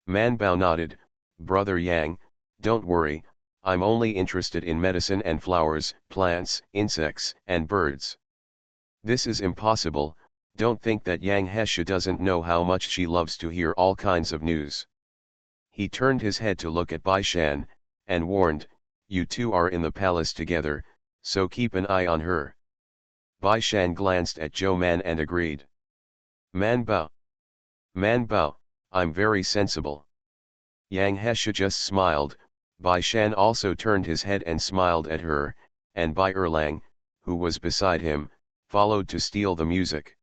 Man Bao nodded, Brother Yang, don't worry, I'm only interested in medicine and flowers, plants, insects, and birds. This is impossible, don't think that Yang Heshu doesn't know how much she loves to hear all kinds of news. He turned his head to look at Bai Shan, and warned, you two are in the palace together, so keep an eye on her. Bai Shan glanced at Zhou Man and agreed. Man Bao, I'm very sensible. Yang Hesha just smiled. Bai Shan also turned his head and smiled at her, and Bai Erlang, who was beside him, followed to steal the music.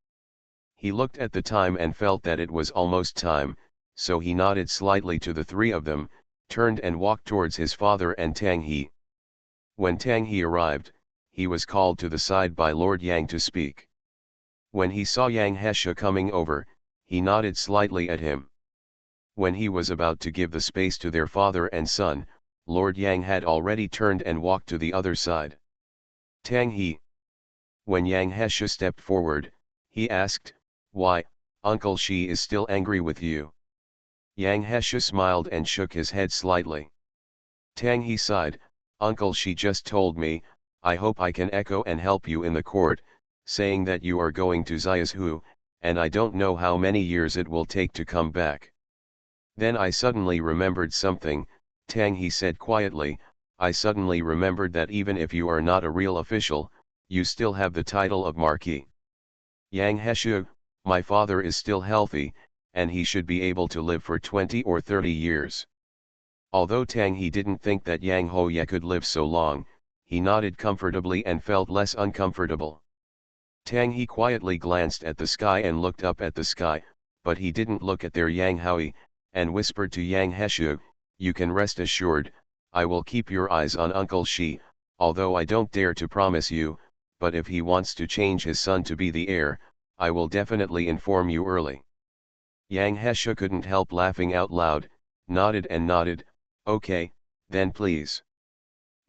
He looked at the time and felt that it was almost time, so he nodded slightly to the three of them, turned and walked towards his father and Tang He. When Tang He arrived, he was called to the side by Lord Yang to speak. When he saw Yang Hesha coming over, he nodded slightly at him. When he was about to give the space to their father and son, Lord Yang had already turned and walked to the other side. Tang He. When Yang Hesha stepped forward, he asked, "Why, Uncle Shi is still angry with you?" Yang Hesha smiled and shook his head slightly. Tang He sighed, "Uncle Shi just told me, I hope I can echo and help you in the court, saying that you are going to Xiaohu, and I don't know how many years it will take to come back." Then I suddenly remembered something, Tang He said quietly, "I suddenly remembered that even if you are not a real official, you still have the title of Marquis." Yang Hesha, my father is still healthy, and he should be able to live for 20 or 30 years. Although Tang He didn't think that Yang Hoye could live so long, he nodded comfortably and felt less uncomfortable. Tang He quietly glanced at the sky and looked up at the sky, but he didn't look at their Yang Hoye, and whispered to Yang Hesha, "You can rest assured, I will keep your eyes on Uncle Shi, although I don't dare to promise you, but if he wants to change his son to be the heir, I will definitely inform you early." Yang Hesha couldn't help laughing out loud, nodded and nodded, "Okay, then please."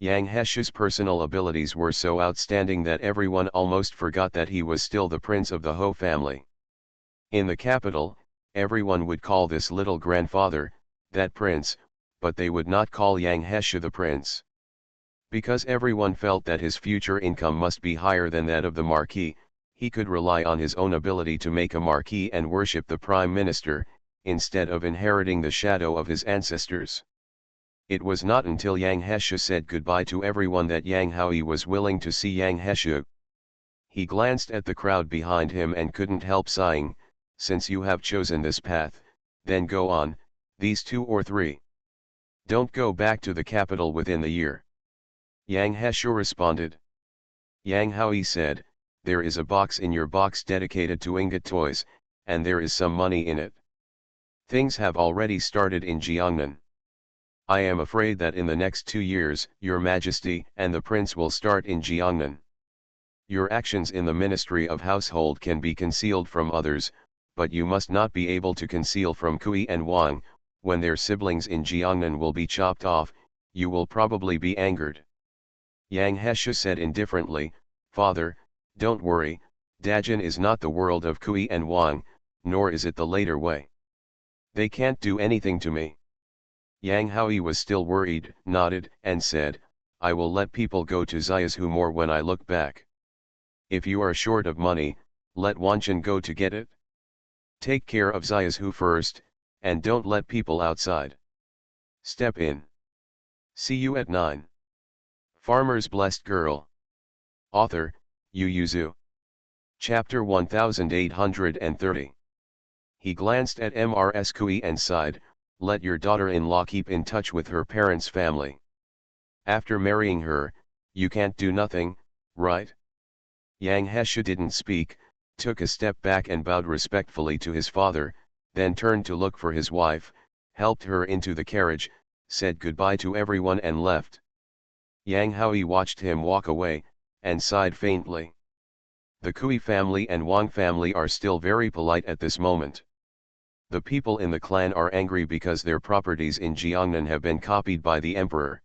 Yang Hesha's personal abilities were so outstanding that everyone almost forgot that he was still the prince of the Ho family. In the capital, everyone would call this little grandfather, that prince, but they would not call Yang Hesha the prince. Because everyone felt that his future income must be higher than that of the marquis, he could rely on his own ability to make a marquis and worship the prime minister, instead of inheriting the shadow of his ancestors. It was not until Yang Hesha said goodbye to everyone that Yang Hoye was willing to see Yang Hesha. He glanced at the crowd behind him and couldn't help sighing, "Since you have chosen this path, then go on, these 2 or 3. Don't go back to the capital within the year." Yang Hesha responded. Yang Hoye said, "There is a box in your box dedicated to ingot toys, and there is some money in it. Things have already started in Jiangnan. I am afraid that in the next 2 years, your majesty and the prince will start in Jiangnan. Your actions in the Ministry of Household can be concealed from others, but you must not be able to conceal from Kui and Wang. When their siblings in Jiangnan will be chopped off, you will probably be angered." Yang Hesha said indifferently, "Father, don't worry, Dajin is not the world of Kui and Wang, nor is it the later way. They can't do anything to me." Yang Hoye was still worried, nodded, and said, "I will let people go to Xiaohu more when I look back. If you are short of money, let Wanchen go to get it. Take care of Xiaohu first, and don't let people outside. Step in. See you at 9. Farmer's Blessed Girl. Author, Yu Yuzu. Chapter 1830. He glanced at Mrs. Kui and sighed, "Let your daughter-in-law keep in touch with her parents' family. After marrying her, you can't do nothing, right?" Yang Hesha didn't speak, took a step back and bowed respectfully to his father, then turned to look for his wife, helped her into the carriage, said goodbye to everyone and left. Yang Hoye watched him walk away, and sighed faintly. The Kui family and Wang family are still very polite at this moment. The people in the clan are angry because their properties in Jiangnan have been copied by the emperor.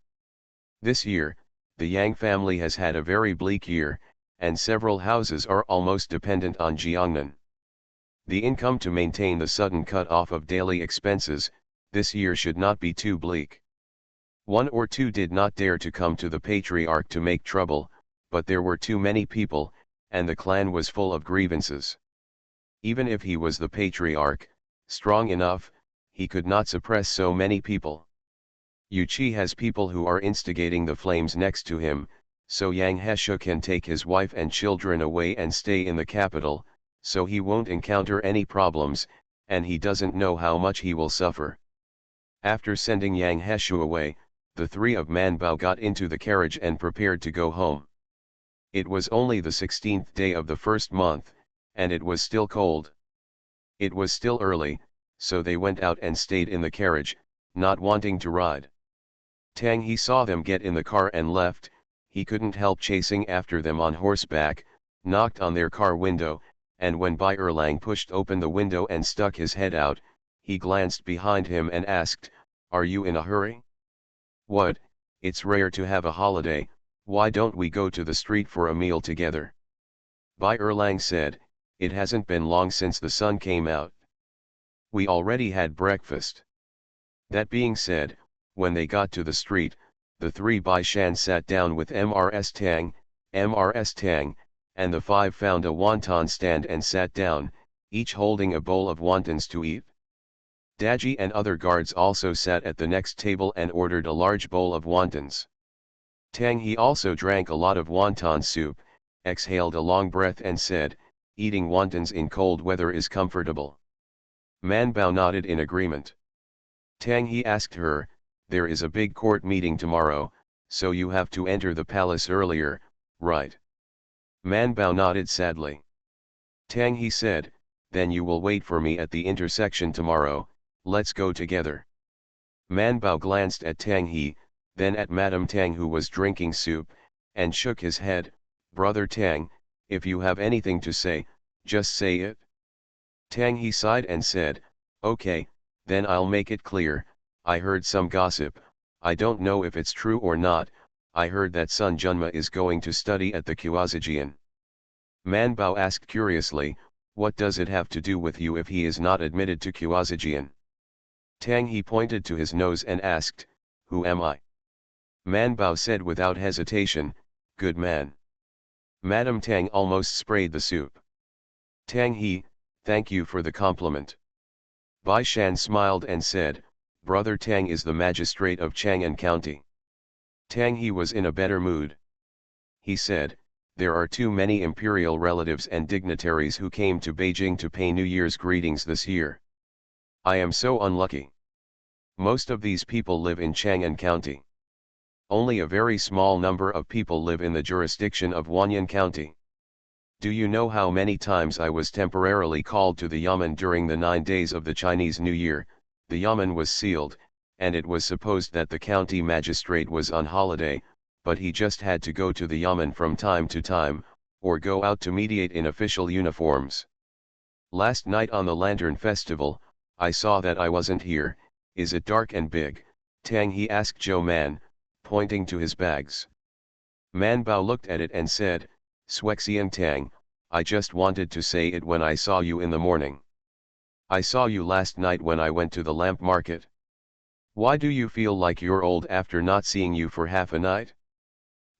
This year, the Yang family has had a very bleak year, and several houses are almost dependent on Jiangnan. The income to maintain the sudden cut-off of daily expenses, this year should not be too bleak. 1 or 2 did not dare to come to the patriarch to make trouble, but there were too many people, and the clan was full of grievances. Even if he was the patriarch, strong enough, he could not suppress so many people. Yu Qi has people who are instigating the flames next to him, so Yang Heshe can take his wife and children away and stay in the capital, so he won't encounter any problems, and he doesn't know how much he will suffer. After sending Yang Heshe away, the three of Manbao got into the carriage and prepared to go home. It was only the 16th day of the first month, and it was still cold. It was still early, so they went out and stayed in the carriage, not wanting to ride. Tang He saw them get in the car and left. He couldn't help chasing after them on horseback, knocked on their car window, and when Bai Erlang pushed open the window and stuck his head out, he glanced behind him and asked, "Are you in a hurry?" "What, it's rare to have a holiday, why don't we go to the street for a meal together?" Bai Erlang said, "It hasn't been long since the sun came out. We already had breakfast." That being said, when they got to the street, the three Bai Shan sat down with Mrs. Tang, and the five found a wonton stand and sat down, each holding a bowl of wontons to eat. Daji and other guards also sat at the next table and ordered a large bowl of wontons. Tang He also drank a lot of wonton soup, exhaled a long breath and said, "Eating wontons in cold weather is comfortable." Manbao nodded in agreement. Tang He asked her, "There is a big court meeting tomorrow, so you have to enter the palace earlier, right?" Manbao nodded sadly. Tang He said, "Then you will wait for me at the intersection tomorrow, let's go together." Manbao glanced at Tang He, then at Madame Tang who was drinking soup, and shook his head. "Brother Tang, if you have anything to say, just say it." Tang He sighed and said, "Okay, then I'll make it clear. I heard some gossip, I don't know if it's true or not. I heard that Sun Junma is going to study at the Kuazijian." Manbao asked curiously, "What does it have to do with you if he is not admitted to Kuazijian?" Tang He pointed to his nose and asked, "Who am I?" Manbao said without hesitation, "Good man." Madame Tang almost sprayed the soup. Tang He, "Thank you for the compliment." Bai Shan smiled and said, "Brother Tang is the magistrate of Chang'an County." Tang He was in a better mood. He said, "There are too many imperial relatives and dignitaries who came to Beijing to pay New Year's greetings this year. I am so unlucky. Most of these people live in Chang'an County. Only a very small number of people live in the jurisdiction of Wanyan County. Do you know how many times I was temporarily called to the Yamen during the 9 days of the Chinese New Year? The Yamen was sealed, and it was supposed that the county magistrate was on holiday, but he just had to go to the Yamen from time to time, or go out to mediate in official uniforms. Last night on the Lantern Festival, I saw that I wasn't here. Is it dark and big, Tang?" he asked Zhou Man, pointing to his bags. Manbao looked at it and said, "Swexian Tang, I just wanted to say it when I saw you in the morning. I saw you last night when I went to the lamp market. Why do you feel like you're old after not seeing you for half a night?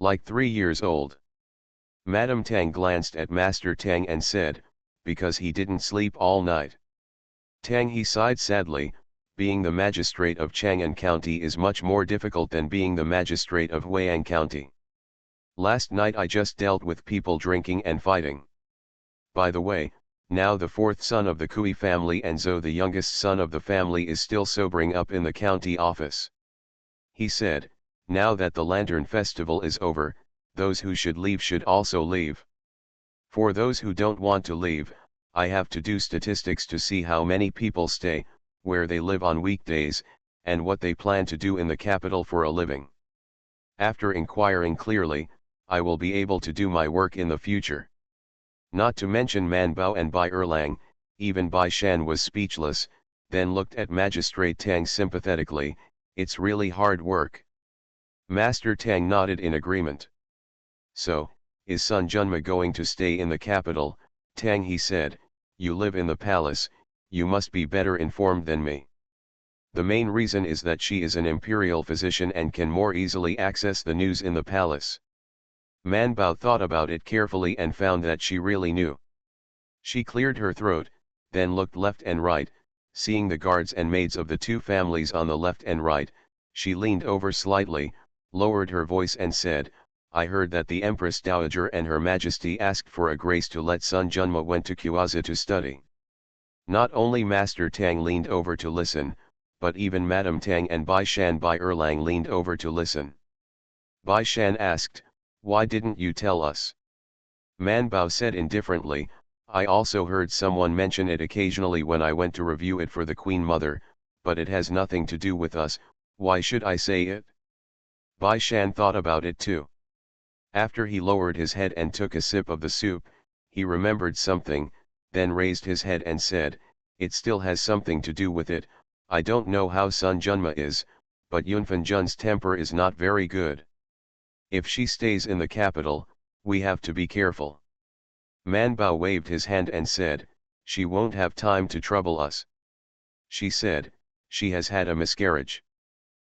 Like 3 years old." Madame Tang glanced at Master Tang and said, "Because he didn't sleep all night." Tang He sighed sadly, being the magistrate of Chang'an County is much more difficult than being the magistrate of Huiyang County. Last night I just dealt with people drinking and fighting. By the way, now the fourth son of the Kui family and Zhou the youngest son of the family is still sobering up in the county office. He said, "Now that the Lantern Festival is over, those who should leave should also leave. For those who don't want to leave, I have to do statistics to see how many people stay, where they live on weekdays, and what they plan to do in the capital for a living. After inquiring clearly, I will be able to do my work in the future." Not to mention Manbao and Bai Erlang, even Bai Shan was speechless, then looked at Magistrate Tang sympathetically. "It's really hard work." Master Tang nodded in agreement. "So, is Sun Junma going to stay in the capital?" Tang he said, "You live in the palace, you must be better informed than me." "The main reason is that she is an imperial physician and can more easily access the news in the palace." Manbao thought about it carefully and found that she really knew. She cleared her throat, then looked left and right, seeing the guards and maids of the two families on the left and right, She leaned over slightly, lowered her voice and said, I heard that the Empress Dowager and Her Majesty asked for a grace to let Sun Junma went to Kuaza to study. Not only Master Tang leaned over to listen, but even Madame Tang and Bai Shan Bai Erlang leaned over to listen. Bai Shan asked, why didn't you tell us? Man Bao said indifferently, I also heard someone mention it occasionally when I went to review it for the Queen Mother, but it has nothing to do with us, why should I say it? Bai Shan thought about it too. After he lowered his head and took a sip of the soup, he remembered something, then raised his head and said, it still has something to do with it. I don't know how Sun Junma is, but Yunfan Jun's temper is not very good. If she stays in the capital, we have to be careful. Man Bao waved his hand and said, she won't have time to trouble us. She said, she has had a miscarriage.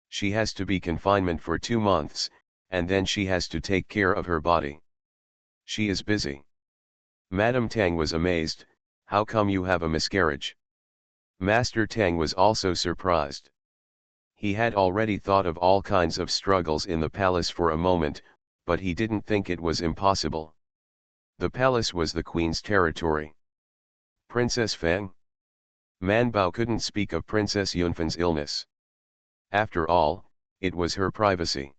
She has to be confinement for 2 months, and then she has to take care of her body. She is busy. Madame Tang was amazed, how come you have a miscarriage? Master Tang was also surprised. He had already thought of all kinds of struggles in the palace for a moment, but he didn't think it was impossible. The palace was the queen's territory. Princess Feng? Man Bao couldn't speak of Princess Yunfan's illness. After all, it was her privacy.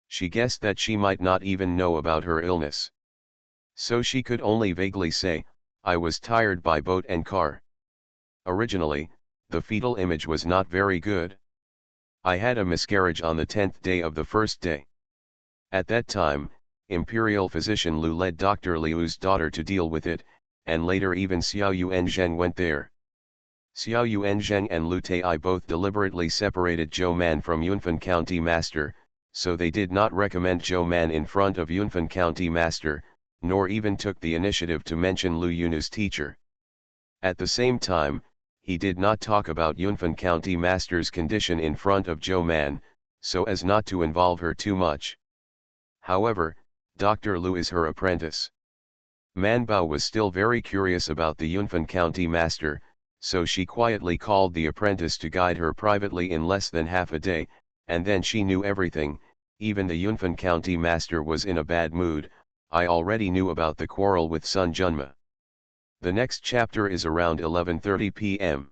She guessed that she might not even know about her illness. So she could only vaguely say, I was tired by boat and car. Originally, the fetal image was not very good. I had a miscarriage on the 10th day of the first day. At that time, Imperial physician Lu led Dr. Liu's daughter to deal with it, and later even Xiao Yuanzheng went there. Xiao Yuanzheng and Lu Tai both deliberately separated Zhou Man from Yunfan County Master, so they did not recommend Zhou Man in front of Yunfan County Master, nor even took the initiative to mention Lu Yunu's teacher. At the same time, he did not talk about Yunfan County Master's condition in front of Zhou Man, so as not to involve her too much. However, Dr. Lu is her apprentice. Man Bao was still very curious about the Yunfan County Master, so she quietly called the apprentice to guide her privately in less than half a day, and then she knew everything. Even the Yunfan County Master was in a bad mood. I already knew about the quarrel with Sun Junma. The next chapter is around 11:30 p.m.